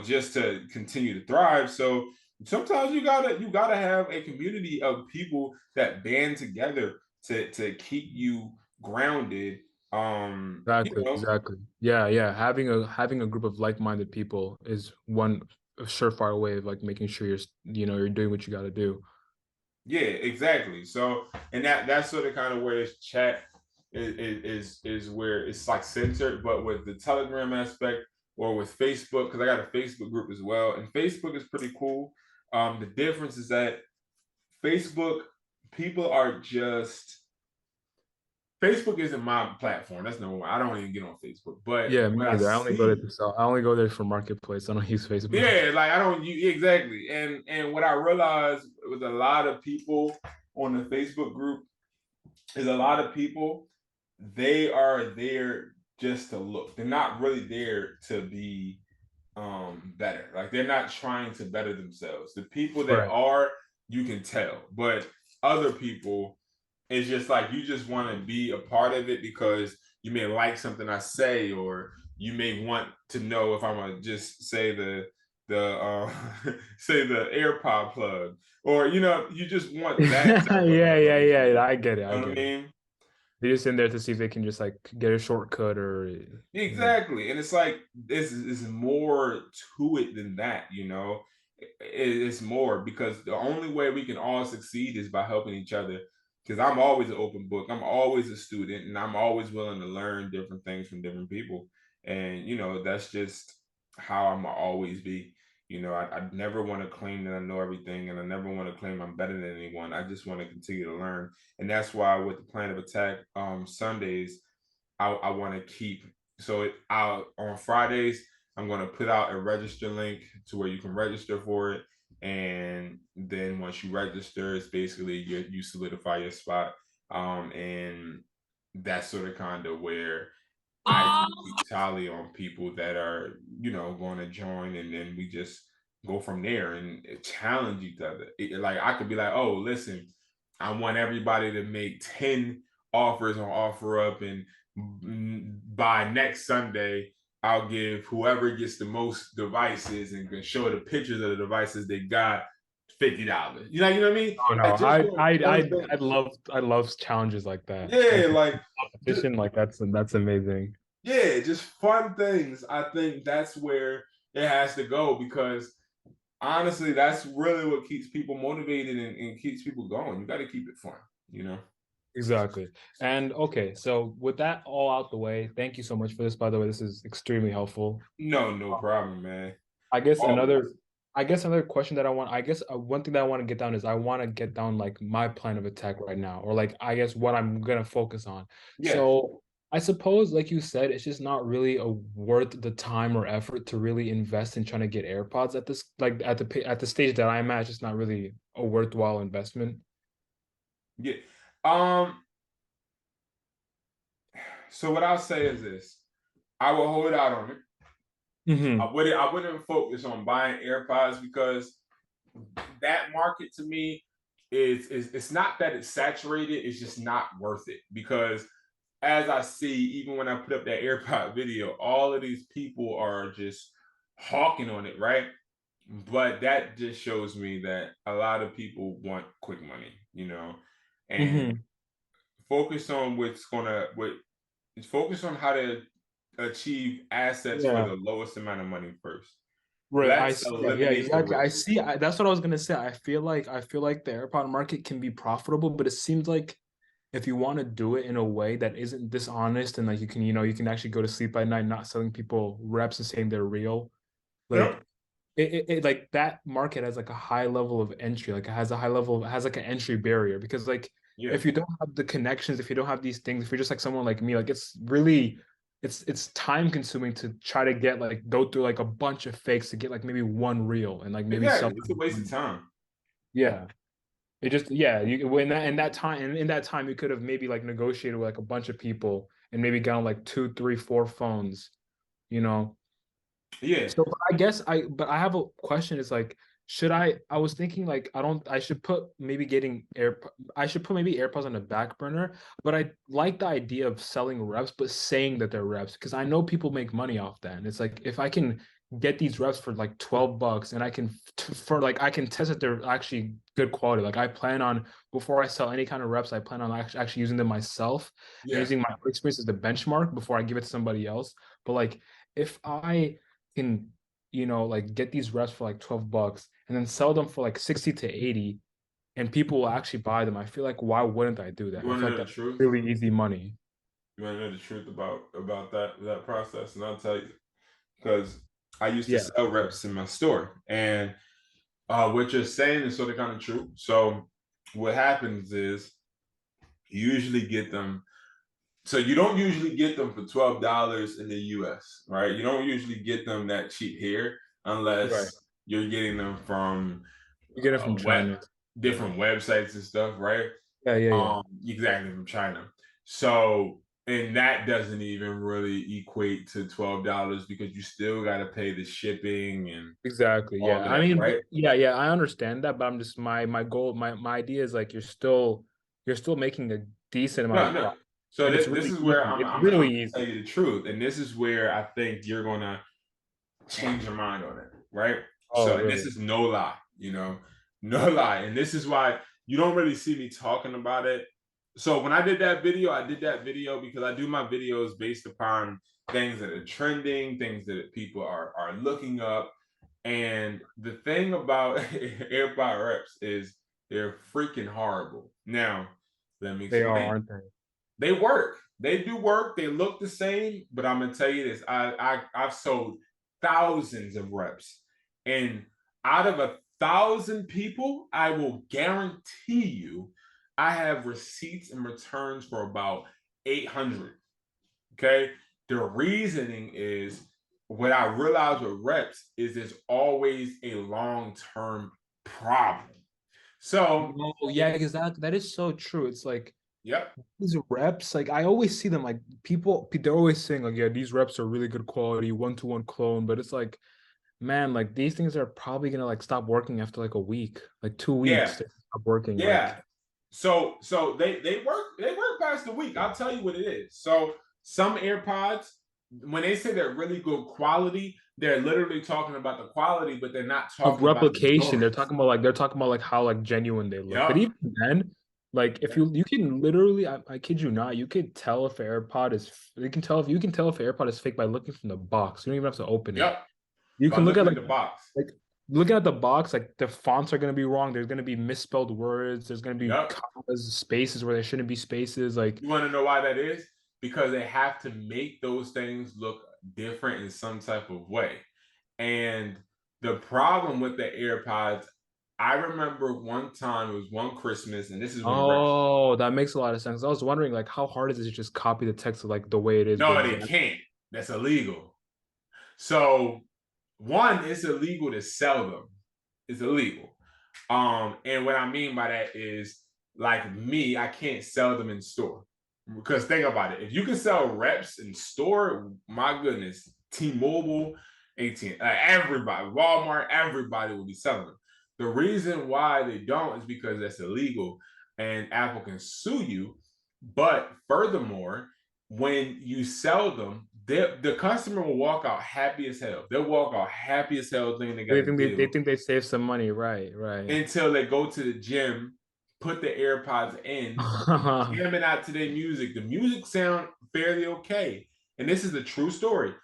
just to continue to thrive. So sometimes you gotta have a community of people that band together to keep you grounded. Exactly, exactly. Yeah, yeah. Having a group of like-minded people is one. a surefire way of like making sure you're doing what you got to do. Yeah, exactly. So, and that's sort of kind of where this chat is where it's like centered, but with the Telegram aspect or with Facebook, because I got a Facebook group as well, and Facebook is pretty cool. The difference is that Facebook people are just Facebook isn't my platform. That's number one. I don't even get on Facebook, but Yeah, me what I neither. I only go there see, to sell. I only go there for marketplace. I don't use Facebook. yeah, like I don't exactly. And what I realized with a lot of people on the Facebook group is a lot of people, they are there just to look. They're not really there to be better. Like they're not trying to better themselves. The people that Right. are, you can tell. But other people, it's just like you just want to be a part of it because you may like something I say, or you may want to know if I'm gonna just say the say the AirPod plug, or you just want that type of Yeah, yeah, information. yeah. I get it. You I know what I get it. mean? They're just in there to see if they can just like get a shortcut or Exactly. And it's like this is more to it than that. It's more because the only way we can all succeed is by helping each other. Because I'm always an open book. I'm always a student and I'm always willing to learn different things from different people. And that's just how I'm always be. I never want to claim that I know everything and I never want to claim I'm better than anyone. I just want to continue to learn. And that's why with the plan of attack Sundays, I want to keep. So out on Fridays, I'm going to put out a register link to where you can register for it, and then once you register, it's basically you solidify your spot, and that's sort of kind of where I can keep tally on people that are going to join, and then we just go from there and challenge each other. Like I could be like, oh, listen, I want everybody to make 10 offers on OfferUp, and by next Sunday, I'll give whoever gets the most devices and can show the pictures of the devices they got $50. You know what I mean? oh no, Like just doing fun things. I love challenges like that. Yeah, Like like just, competition, like that's amazing. yeah, just fun things. I think that's where it has to go because honestly, that's really what keeps people motivated and keeps people going. You got to keep it fun. Exactly. And okay, so with that all out the way, thank you so much for this. By the way, this is extremely helpful. No problem, man. I guess Always. another question that I guess one thing that I want to get down is I want to get down like my plan of attack right now, or like I guess what I'm gonna focus on. Yeah. So I suppose, like you said, it's just not really worth the time or effort to really invest in trying to get AirPods at this like at the stage that I'm at. It's just not really a worthwhile investment. Yeah. Um, so what I'll say is this. I will hold out on it. Hmm. I wouldn't focus on buying AirPods because that market to me is it's not that it's saturated, it's just not worth it. Because as I see, even when I put up that AirPod video, all of these people are just hawking on it, right? But that just shows me that a lot of people want quick money, and Hmm. focus on focus on how to achieve assets for Yeah. the lowest amount of money first. Right, I Let's see. Yeah, eliminate the exactly. I risk. see. That's what I was gonna say. I feel like the AirPod market can be profitable, but it seems like if you want to do it in a way that isn't dishonest and like you can actually go to sleep at night not selling people reps and saying they're real, Yep. like like that market has like a high level of entry, like it has like an entry barrier because like Yeah. if you don't have the connections, if you don't have these things, if you're just like someone like me, like it's really it's time consuming to try to get like go through like a bunch of fakes to get like maybe one reel and like maybe Exactly. some It's a waste of time. yeah. It just yeah, you when that in that time you could have maybe like negotiated with like a bunch of people and maybe got on like two, three, four phones, you know. Yeah. So but I have a question is like should I was thinking like I should put maybe I should put maybe AirPods on the back burner, but I like the idea of selling reps but saying that they're reps because I know people make money off that. And it's like if I can get these reps for like $12 and I can test that they're actually good quality. Like I plan on before I sell any kind of reps, I plan on actually using them myself and Yeah. using my experience as the benchmark before I give it to somebody else. But like if I can you know, like get these reps for like 12 bucks and then sell them for like 60 to 80 and people will actually buy them. I feel like why wouldn't I do that? You I want to feel like know the that's truth? really easy money. You want to know the truth about that process? And I'll tell you, because I used to Yeah. sell reps in my store, and what you're saying is sort of kind of true. So what happens is you usually get them. So you don't usually get them for $12 in the US, right? You don't usually get them that cheap here Right. unless you're getting them from You get it from web China. Yeah. different websites and stuff, right? Yeah, yeah, yeah. Exactly, from China. So, and that doesn't even really equate to $12 because you still got to pay the shipping and Exactly. all Yeah. of I that, mean, right? yeah, yeah, I understand that, but I'm just my goal, my idea is like you're still making a decent amount No, of no. profit. So And it's this really is where easy. It's really I'm easy. tell you the truth, and this is where I think you're gonna change your mind on it, right? Oh, So, and this really? is no lie, no lie. And this is why you don't really see me talking about it. So, when I did that video because I do my videos based upon things that are trending, things that people are looking up. And the thing about AirPod reps is they're freaking horrible. Now, let me They are, explain. aren't they? They work. They do work. They look the same, but I'm gonna tell you this: I've sold thousands of reps, and out of 1,000 people, I will guarantee you, I have receipts and returns for about 800. Okay, the reasoning is what I realize with reps is there's always a long term problem. So, No, yeah, if because that is so true. It's like yep, these reps, like I always see them like they're always saying like, yeah, these reps are really good quality, one-to-one clone, but it's like, man, like these things are probably gonna like stop working after like a week, like 2 weeks yeah, they stop working. Like, yeah. So they work past the week. I'll tell you what it is. So some AirPods, when they say they're really good quality, they're literally talking about the quality, but they're not of talking about the replication, noise. they're talking about like how like genuine they look. But Yep. even then, like if you can literally, I kid you not, you could tell if an AirPod is you can tell if you can tell if an AirPod is fake by looking from the box. You don't even have to open it. Yep. You By can look at looking at the box. like looking at the box, like the fonts are gonna be wrong. There's gonna be misspelled words. There's gonna be Yep. commas, spaces where there shouldn't be spaces. Like, You want to know why that is? Because they have to make those things look different in some type of way. And the problem with the AirPods, I remember one time, it was one Christmas, and this is when reps. oh, that makes a lot of sense. I was wondering like how hard is it to just copy the text like the way it is, but No, they exactly. can't. That's illegal. So one, it's illegal to sell them. It's illegal. And what I mean by that is like me, I can't sell them in store. Because think about it. If you can sell reps in store, my goodness, T-Mobile, AT, everybody, Walmart, everybody will be selling them. The reason why they don't is because that's illegal and Apple can sue you. But furthermore, when you sell them, the customer will walk out happy as hell. They'll walk out happy as hell thinking they got a They deal think they save some money, right? Right. until they go to the gym, put the AirPods in, jamming out to their music. The music sound fairly okay. And this is a true story.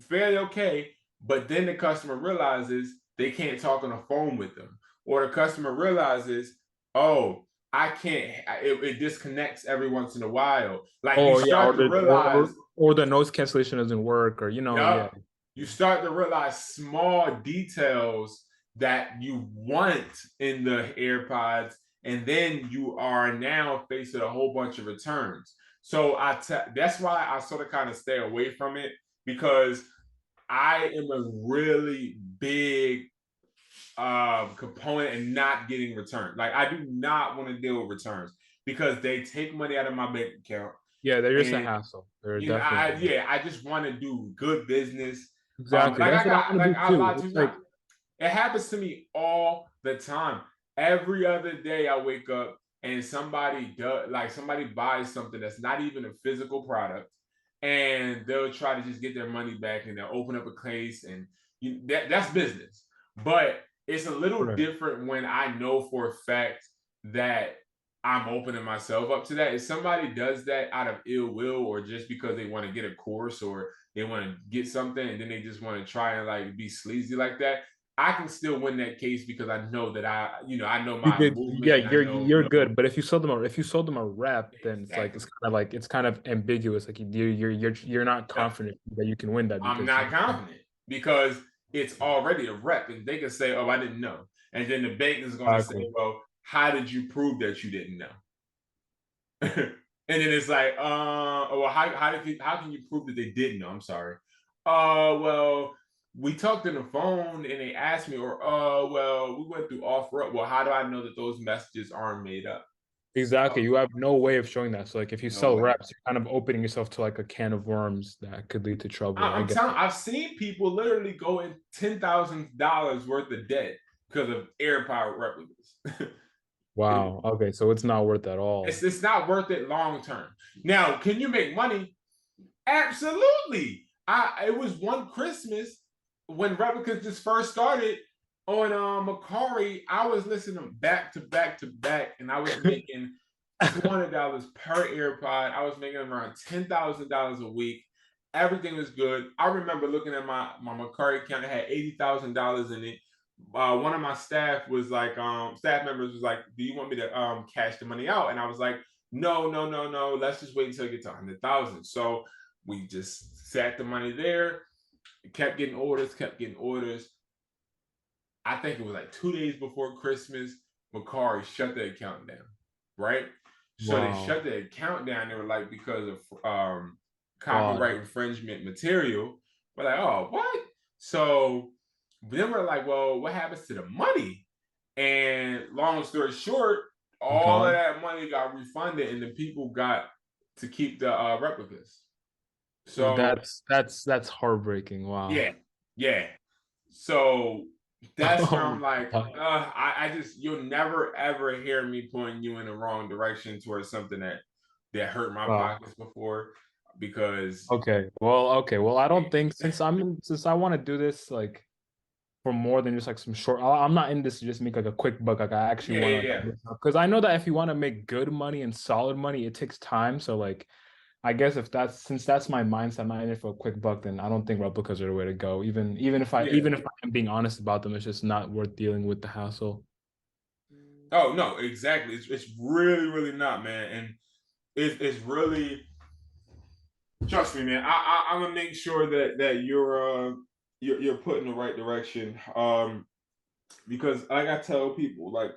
Fairly okay. But then the customer realizes they can't talk on the phone with them. Or the customer realizes, oh, I can't, it disconnects every once in a while. Like you Oh yeah, start to realize, or the noise cancellation doesn't work, or you know, yeah. yup, you start to realize small details that you want in the AirPods, and then you are now faced with a whole bunch of returns. So that's why I sort of kind of stay away from it because I am a really big component in not getting returned. Like I do not want to deal with returns because they take money out of my bank account, Yeah, they're just a and hassle. They're definitely I just want to do good business. exactly. Like That's what I want to do I too. lied to It's you like, not. It happens to me all the time. Every other day I wake up and somebody buys something that's not even a physical product, and they'll try to just get their money back and they'll open up a case and that's business. But it's a little right. different when I know for a fact that I'm opening myself up to that. If somebody does that out of ill will or just because they want to get a course or they want to get something and then they just want to try and like be sleazy like that, I can still win that case because I know that I know You my could, yeah, movement and I know you're good. But if you sold them a rep, then exactly. it's kind of ambiguous. Like you're not No, confident that you can win that I'm because not confident because it's already a rep and they can say, "Oh, I didn't know," and then the bank is going to say, exactly. "Well, how did you prove that you didn't know?" And then it's like, well, how can you prove that they didn't know? I'm sorry. Well, we talked on the phone and they asked me, or well, we went through offer up. Well, how do I know that those messages aren't made up? Exactly. Oh, You have no way of showing that. So like if you no sell way. reps, you're kind of opening yourself to like a can of worms that could lead to trouble. I I'm get telling. it. I've seen people literally go in $10,000 worth of debt because of AirPod replicas. it, Wow. Okay, so it's not worth at all. it's not worth it long term. Now, can you make money? Absolutely. It was one Christmas when replicas just first started on MERCARI. I was listening back to back to back, and I was making $200 per AirPod. I was making around $10,000 a week. Everything was good. I remember looking at my MERCARI account. It had $80,000 in it. One of my staff members was like, "Do you want me to cash the money out?" And I was like, "No, no, no, no. Let's just wait until it gets to 100,000." So we just sat the money there, kept getting orders, kept getting orders. I think it was like 2 days before Christmas, MERCARI shut the account down, right? So they Wow. shut the account down. They were like, because of Fraud. copyright infringement material. We're like, oh, what? So then we're like, well, what happens to the money? And long story short, It's all of gone. that money got refunded, and the people got to keep the replicas. So That's heartbreaking. yeah, Wow. yeah. So that's where Oh I'm like, my God. I just you'll never ever hear me pointing you in the wrong direction towards something that hurt my Wow. pockets before because Okay. Well, I yeah, don't think since I want to do this like for more than just like some short. I'm not in this to just make like a quick buck. Like I actually yeah, want yeah, to yeah. like because I know that if you want to make good money and solid money, it takes time. So like I guess if that's since that's my mindset, I'm not in it for a quick buck, then I don't think replicas are the way to go. Yeah. Even if I am being honest about them, it's just not worth dealing with the hassle. Oh no, exactly. It's really, really not, man. And it's really trust me, man. I'm gonna make sure that you're put in the right direction. Because like I tell people, like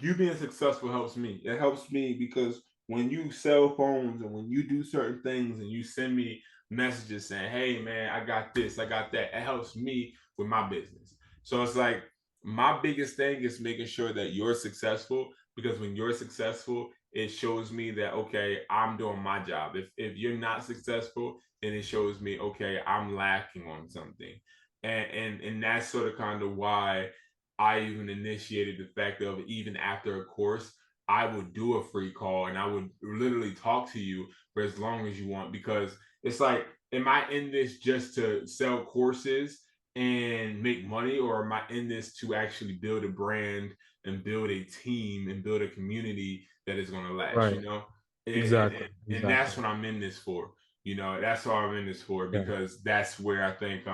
you being successful helps me. It helps me because when you sell phones and when you do certain things and you send me messages saying, "Hey man, I got this, I got that," it helps me with my business. So it's like my biggest thing is making sure that you're successful because when you're successful, it shows me that okay, I'm doing my job. If you're not successful, then it shows me okay, I'm lacking on something. And that's sort of kind of why I even initiated the fact of even after a course, I would do a free call and I would literally talk to you for as long as you want because it's like, am I in this just to sell courses and make money, or am I in this to actually build a brand and build a team and build a community that is going to last, Right. you know? Exactly. And that's Exactly. what I'm in this for. You know, that's what I'm in this for Yeah. because that's where I think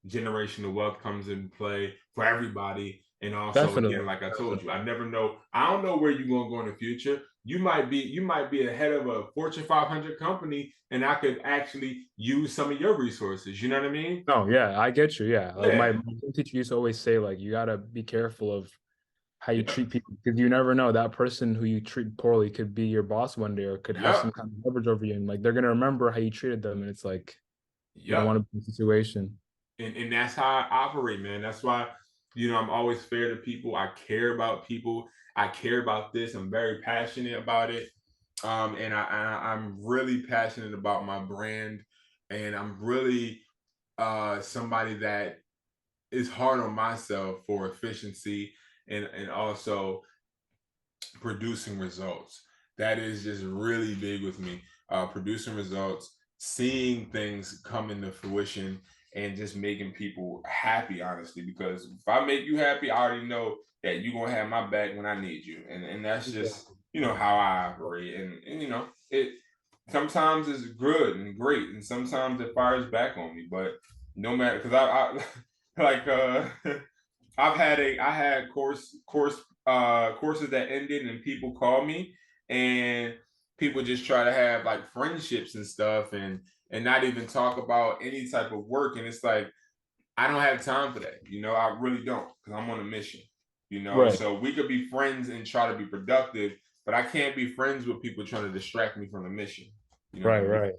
generational wealth comes in play for everybody. And also, again, Definitely. like I told you, Definitely. I never know. I don't know where you're gonna go in the future. You might be ahead of a Fortune 500 company, and I could actually use some of your resources. You know what I mean? No, yeah, I get you. Yeah. Like Yeah. my gym teacher used to always say, like, you gotta be careful of how you Yep. treat people because you never know that person who you treat poorly could be your boss one day or could have some Yep. kind of leverage over you. And like they're gonna remember how you treated them. And it's like you don't Yep. want to be in a situation. And that's how I operate, man. That's why, I'm always fair to people. I care about people. I care about this. I'm very passionate about it. I'm really passionate about my brand, and I'm really somebody that is hard on myself for efficiency and also producing results. That is just really big with me. Producing results, seeing things come into fruition, and just making people happy, honestly. Because if I make you happy, I already know that you're gonna have my back when I need you. And that's just Exactly. how I operate, and it sometimes is good and great, and sometimes it fires back on me. But no matter, because I like I had courses that ended, and people call me, and people just try to have like friendships and stuff, and not even talk about any type of work, and it's like I don't have time for that. I really don't, because I'm on a mission. Right. So we could be friends and try to be productive, but I can't be friends with people trying to distract me from the mission. You know what Right, I mean? right.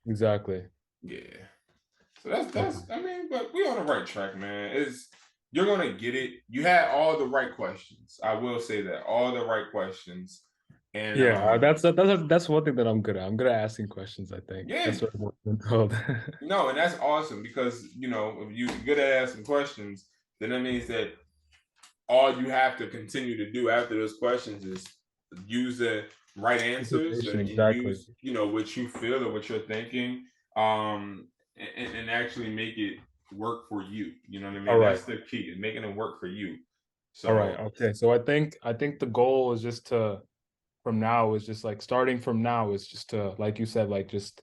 Exactly. Yeah. So that's Okay. I mean, but we on the right track, man. It's You're gonna get it. You had all the right questions. I will say that. All the right questions. And Yeah, that's one thing that I'm good at. I'm good at asking questions, I think. yeah, That's what I've been told. no, and that's awesome because if you're good at asking questions, then that means that all you have to continue to do after those questions is use the right answers, Information, and exactly. use what you feel or what you're thinking, um and actually make it work for you. You know what I All mean? right. That's the key, is making it work for you. All right. So Okay. So I think the goal is just to from now is just like starting from now is just to, like you said, like just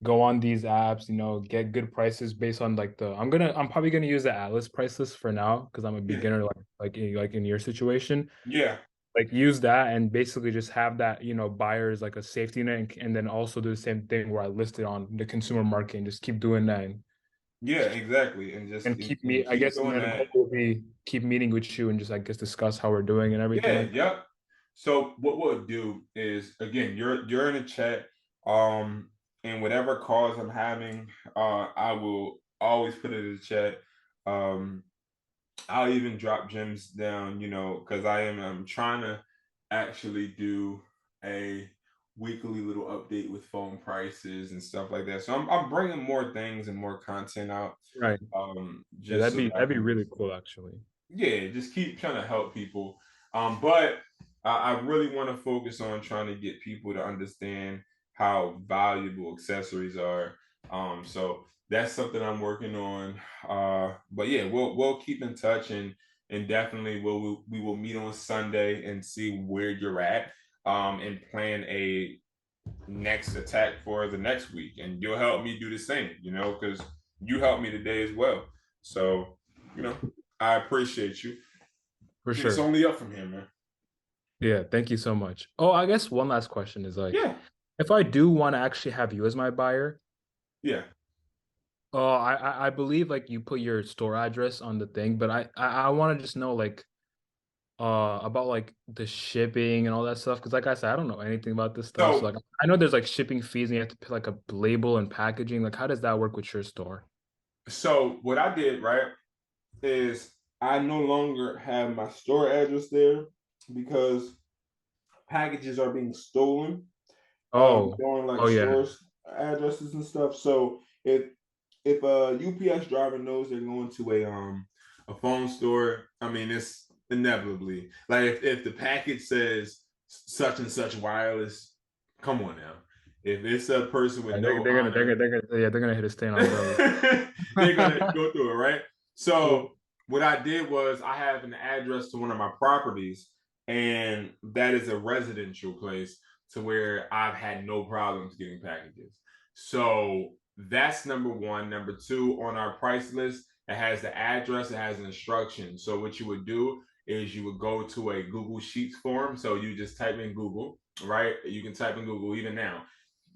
go on these apps, get good prices based on like I'm probably gonna use the Atlas price list for now because I'm a yeah, beginner like in your situation. yeah, Like use that and basically just have that, buyers like a safety net, and then also do the same thing where I list it on the consumer market and just keep doing that yeah, exactly, and just and keep me, I keep guess, and doing then the goal that. will be keep meeting with you and just, I guess, discuss how we're doing and everything Yeah, like that. yep. So what we'll do is, again, you're in a chat, and whatever calls I'm having, I will always put it in the chat. Um, I'll even drop gems down, because I'm trying to actually do a weekly little update with phone prices and stuff like that. So I'm bringing more things and more content out, Right. Yeah, just that'd so be that I that'd be can, really cool actually. yeah, just keep trying to help people. But I really want to focus on trying to get people to understand how valuable accessories are. So that's something I'm working on. But yeah, we'll keep in touch, and definitely we will meet on Sunday and see where you're at. And plan a next attack for the next week, and you'll help me do the same. Because you helped me today as well. So you know, I appreciate you. For And it's sure. only up from here, man. Yeah, thank you so much. Oh, I guess one last question is like, Yeah, if I do want to actually have you as my buyer, yeah. I believe like you put your store address on the thing, but I want to just know like about like the shipping and all that stuff, because like I said, I don't know anything about this stuff. So So like I know there's like shipping fees and you have to pay like a label and packaging. Like how does that work with your store? so what I did, right, is I no longer have my store address there because packages are being stolen, Oh, going like oh yeah. stores addresses and stuff. So if a UPS driver knows they're going to a phone store, I mean it's inevitably like if the package says such and such wireless, come on now. If it's a person with Right, no honor, they're gonna hit a stain on those. they're gonna go through it, right? Yeah. So what I did was I have an address to one of my properties, and that is a residential place to where I've had no problems getting packages. So that's number one. Number two, on our price list, it has the address, it has instructions. So what you would do is you would go to a Google Sheets form. So you just type in Google, right? You can type in Google even now.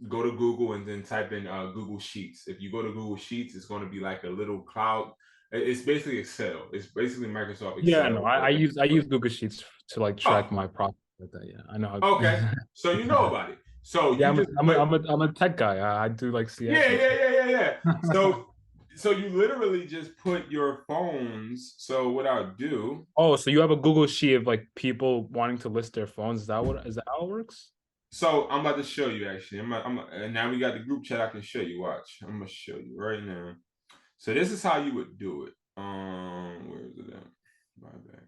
Go to Google and then type in Google Sheets. If you go to Google Sheets, it's going to be like a little cloud. It's basically Excel. It's basically Microsoft Yeah, no, Excel. I use Google Sheets to like track Oh, my profit like that. Yeah, I know okay. how. So you know about it. So Yeah, you just put I'm a tech guy. I do like CS yeah, and yeah, stuff. yeah, yeah, yeah. So you literally just put your phones. So what I'll do. Oh, so you have a Google Sheet of like people wanting to list their phones. Is that how it works? So I'm about to show you actually. And now we got the group chat. I can show you. Watch. I'm gonna show you right now. So this is how you would do it. Where is it at? My back.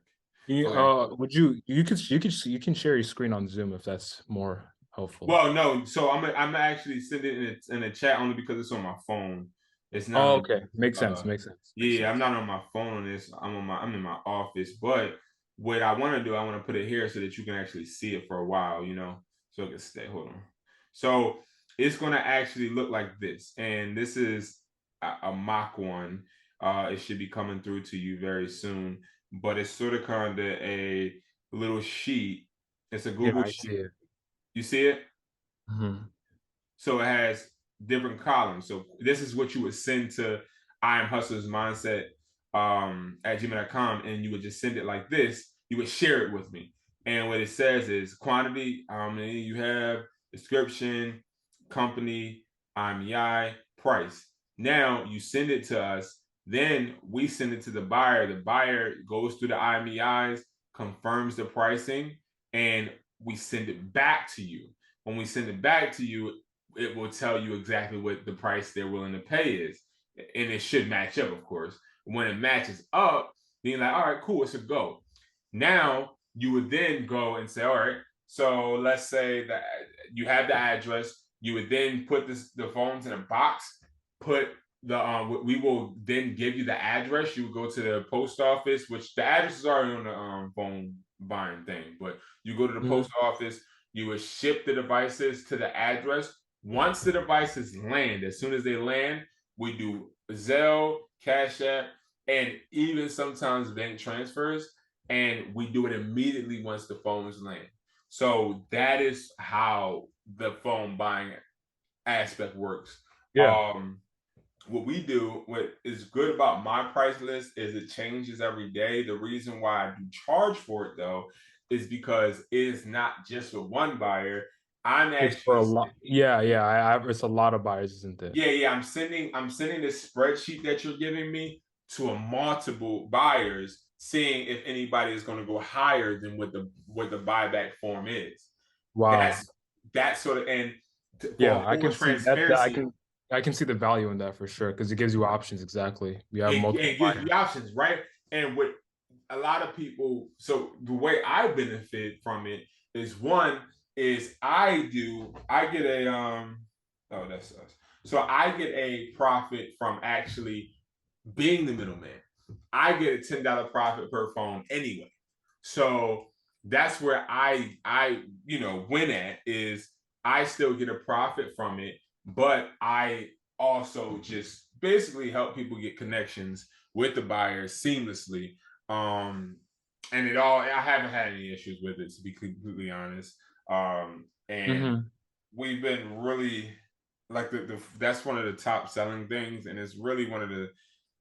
Okay. Would you can share your screen on Zoom if that's more helpful. Well, no. So I'm actually send it in a chat only because it's on my phone. It's not Oh, on. okay. Makes sense. Uh, Makes sense. Makes yeah, I'm sense. not on my phone on this. I'm in my office, but what I want to do, I want to put it here so that you can actually see it for a while, so it can stay. Hold on. So it's going to actually look like this. And this is a mock one. It should be coming through to you very soon. But it's sort of kind of a little sheet. It's a Yeah, Google I sheet. see it. You see it? Mhm. So it has different columns. So this is what you would send to I am hustler's mindset at gmail.com, and you would just send it like this. You would share it with me. And what it says is quantity, how many you have, description, company, IMEI, price. Now you send it to us. Then we send it to the buyer. The buyer goes through the IMEIs, confirms the pricing, and we send it back to you. When we send it back to you, it will tell you exactly what the price they're willing to pay is. And it should match up, of course. When it matches up, then you're like, all right, cool, it's a go. Now you would then go and say, all right, so let's say that you have the address. You would then put the phones in a box, put we will then give you the address. You would go to the post office, which the address is already on the phone buying thing, but you go to the Mhm. post office, you would ship the devices to the address. Once the devices land, as soon as they land, we do Zelle, Cash App, and even sometimes bank transfers. And we do it immediately once the phones land. So that is how the phone buying aspect works. Yeah. Um, what we do, what is good about my price list is it changes every day. The reason why I do charge for it though is because it is not just for one buyer. I'm It's for actually a lot. Yeah, yeah. It's a lot of buyers, isn't it? yeah. I'm sending this spreadsheet that you're giving me to a multiple buyers, seeing if anybody is going to go higher than what the buyback form is. Wow. That's that sort of and Yeah, for I full can see that transparency, I can see the value in that for sure because it gives you options exactly. You have multiple it gives you buyers. the options, right? And what a lot of people, so the way I benefit from it is one is I get a oh that's us. So I get a profit from actually being the middleman. I get a $10 profit per phone anyway. So that's where I win at is I still get a profit from it, but I also just basically help people get connections with the buyers seamlessly. And I haven't had any issues with it to be completely honest. And Hmm. we've been really like that's one of the top selling things, and it's really one of the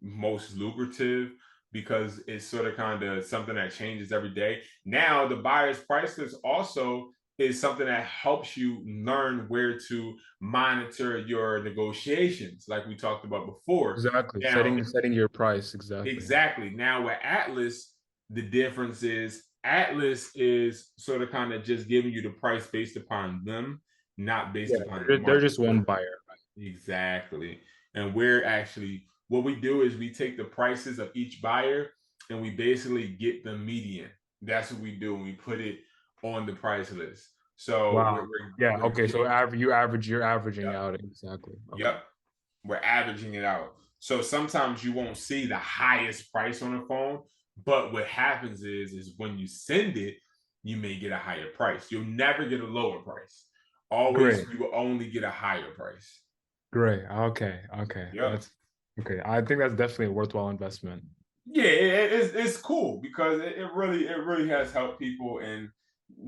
most lucrative because it's sort of kind of something that changes every day. Now, the buyer's price list also is something that helps you learn where to monitor your negotiations, like we talked about before. Exactly. Now, Setting your price exactly. exactly. Now, with Atlas, the difference is Atlas is sort of kind of just giving you the price based upon them, not based Yeah, upon the they're market. just one buyer. Exactly. And we're actually, what we do is we take the prices of each buyer and we basically get the median. That's what we do. And we put it on the price list. So Wow. Yeah. we're Okay. So getting, you're averaging yep, out exactly. Okay. yep, we're averaging it out. So sometimes you won't see the highest price on the phone, but what happens is when you send it, you may get a higher price. You'll never get a lower price. Always, Great. you will only get a higher price. Great. Okay. Okay. Yep. That's okay. I think that's definitely a worthwhile investment. Yeah, it's cool because it really has helped people, and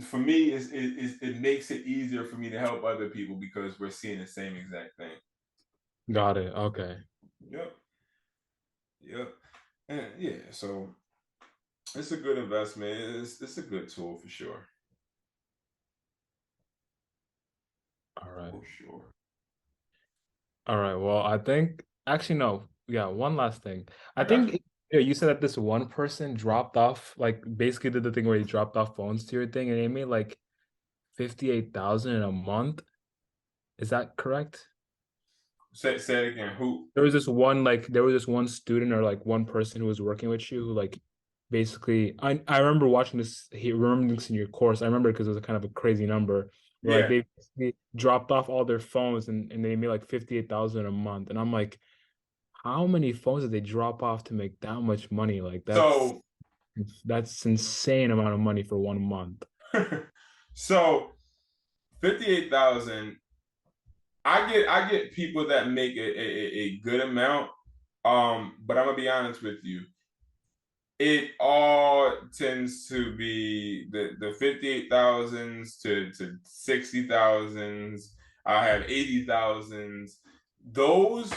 for me, it makes it easier for me to help other people because we're seeing the same exact thing. Got it. Okay. Yep, yep, and yeah, so it's a good investment. It's a good tool for sure, All right. for sure. All right. Well, I think actually no. Yeah, one last thing. I I got you. think yeah, you said that this one person dropped off, like basically did the thing where he dropped off phones to your thing and it made like 58,000 in a month. Is that correct? Say it again. Who? There was this one student or like one person who was working with you who like basically I remember watching this he remember this in your course. I remember because it was a kind of a crazy number where like Yeah. they basically dropped off all their phones and they made like 58,000 a month. And I'm like, how many phones did they drop off to make that much money? Like that's So That's insane amount of money for 1 month. So 58,000. I get people that make a good amount. But I'm gonna be honest with you. It all tends to be the 58,000s to 60,000s. I have 80,000s. Those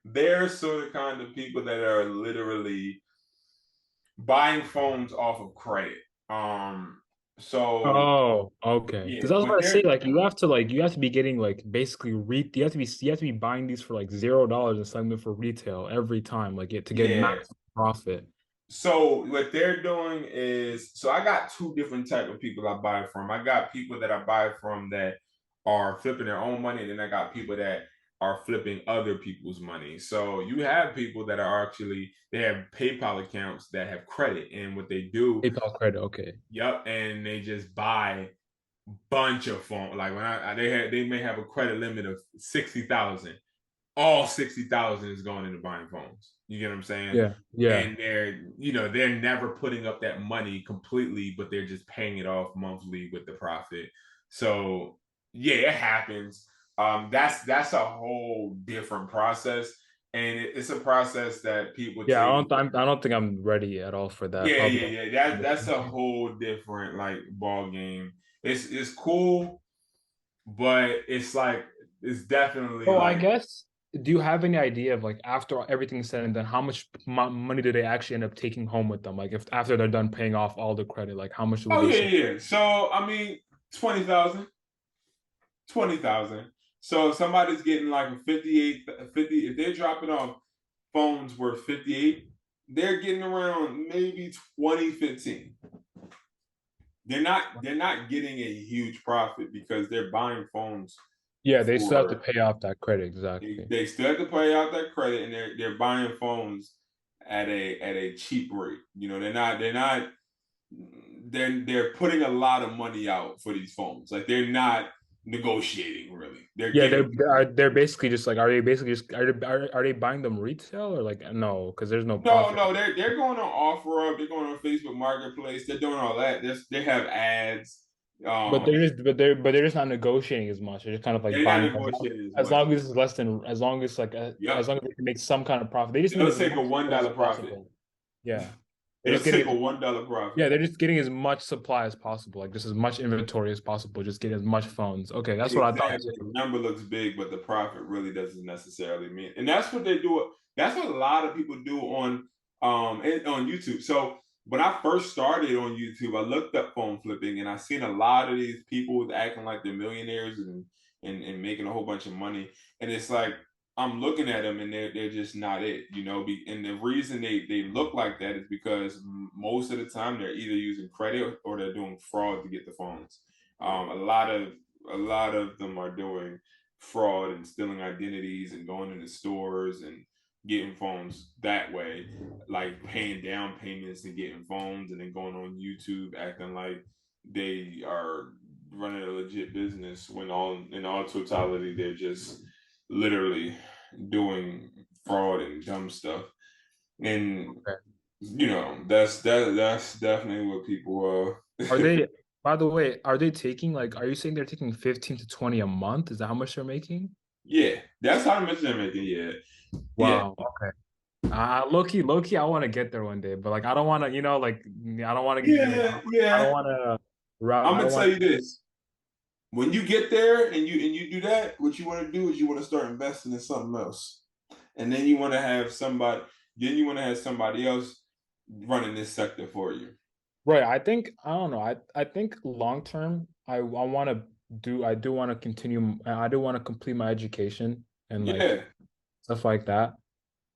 they're sort of kind of people that are literally buying phones off of credit. So Oh, okay. yeah, Because I was what about to say, they're you have to be getting like basically you have to be buying these for like $0 and selling them for retail every time, like it to get yeah. maximum profit. So what they're doing is, so I got two different type of people I buy from. I got people that I buy from that are flipping their own money, and then I got people that are flipping other people's money. So you have people that are actually they have PayPal accounts that have credit, and what they do, PayPal credit, okay. yep, and they just buy bunch of phone. Like when they may have a credit limit of 60,000. All 60,000 is going into buying phones. You get what I'm saying? Yeah, yeah. And they're never putting up that money completely, but they're just paying it off monthly with the profit. So yeah, it happens. That's a whole different process, and it's a process that people Yeah, take. I don't think I'm ready at all for that. Yeah, Probably. yeah, yeah. That's a whole different like ball game. It's cool, but it's like it's definitely So I like, guess, do you have any idea of like after everything's said and done, how much money do they actually end up taking home with them? Like if after they're done paying off all the credit, like how much would oh they yeah, say? yeah, yeah. So I mean, 20,000, 20,000. So if somebody's getting like a 58, 50, if they're dropping off phones worth 58, they're getting around maybe 2015. They're not getting a huge profit because they're buying phones Yeah, they still have to for pay off that credit, they, exactly. they still have to pay out that credit, and they're buying phones at a cheap rate. They're putting a lot of money out for these phones. Like they're not negotiating really. They're Yeah, giving they're basically just like, are they basically just are they buying them retail or like no, because there's no no, profit. no, they're going on OfferUp, they're going on Facebook Marketplace, they're doing all that. They have ads. But Um, they're just not negotiating as much. They're just kind of like they're not buying negotiating as as much. long as it's less than as Yep. long as they can make some kind of profit. They just need They'll as take much a one as dollar profit. possible. Yeah. They're They'll just take a getting $1 profit. yeah, they're just getting as much supply as possible, like just as much inventory as possible, just get as much phones. Okay, that's what I thought Exactly. The too. number looks big, but the profit really doesn't necessarily mean. And that's what they do. That's what a lot of people do on YouTube. So when I first started on YouTube, I looked up phone flipping, and I seen a lot of these people acting like they're millionaires and making a whole bunch of money. And it's like I'm looking at them, and they're just not it, And the reason they look like that is because most of the time they're either using credit or they're doing fraud to get the phones. A lot of them are doing fraud and stealing identities and going into stores and getting phones that way, like paying down payments and getting phones, and then going on YouTube acting like they are running a legit business when all in all totality they're just literally doing fraud and dumb stuff. And Okay. that's definitely what people Are they, by the way, are they taking like, are you saying they're taking 15 to 20 a month? Is that how much they're making? yeah, that's how much they're making. Yeah, yeah, Wow. Okay. Low key, I want to get there one day, but like, I don't want to, like, I don't want to, yeah, I don't yeah. want to, route, I'm I gonna don't tell want you this: when you get there and you do that, what you want to do is you want to start investing in something else, and then you want to have somebody, else running this sector for you. right. I don't know. I think long term, I do want to continue, I do want to complete my education and like Yeah, stuff like that.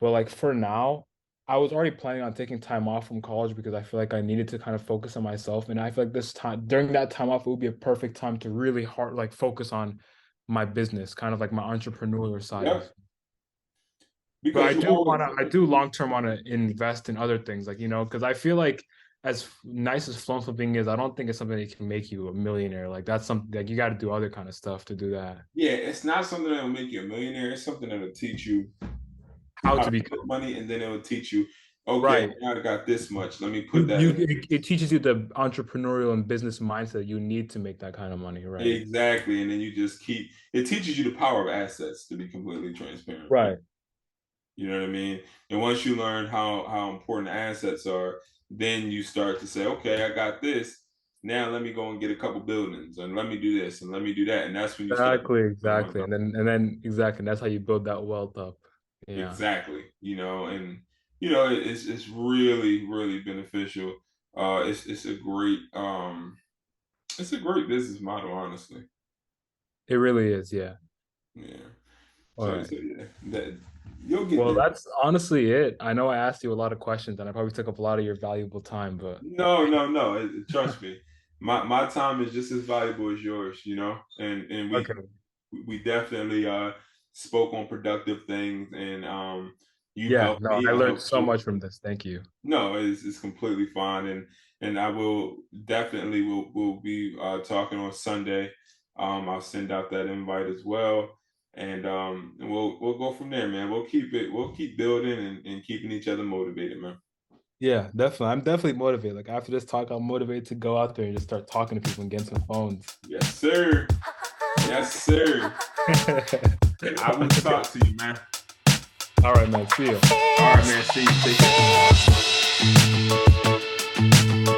But like for now, I was already planning on taking time off from college because I feel like I needed to kind of focus on myself. And I feel like this time during that time off, it would be a perfect time to really hard like focus on my business, kind of like my entrepreneurial side of. yep. But Because you always, I do long term want to invest in other things, like, because I feel like as nice as phone flipping is, I don't think it's something that can make you a millionaire. Like that's something like you got to do other kind of stuff to do that. yeah, it's not something that will make you a millionaire. It's something that will teach you How how to to become. make money, and then it will teach you Okay, Right. now I got this much. Let me put that You in. it teaches you the entrepreneurial and business mindset you need to make that kind of money, right? Exactly, and then you just keep. It teaches you the power of assets. To be completely transparent, Right. you know what I mean. And once you learn how important assets are, then you start to say, okay, I got this. Now let me go and get a couple buildings, and let me do this, and let me do that, and that's when you start Exactly, building money. exactly. And then exactly, that's how you build that wealth up. Yeah. Exactly, and it's really beneficial. It's a great business model, honestly. It really is, yeah. Yeah. All So right. so yeah, that you'll get Well, there. that's honestly it. I know I asked you a lot of questions and I probably took up a lot of your valuable time, but No, no, no. Trust me, my time is just as valuable as yours. And okay. we definitely spoke on productive things, and you Yeah, helped no, me, I I learned helped so you. much from this. Thank you. No, it's completely fine, and I will definitely will be talking on Sunday. I'll send out that invite as well, and we'll go from there, man. We'll keep building and keeping each other motivated, man. Yeah, definitely. I'm definitely motivated. Like after this talk, I'm motivated to go out there and just start talking to people and getting some phones. Yes, sir. Yes, sir. I will Okay. talk to you, man. All right, man. See you. All right, man. See you. Take care.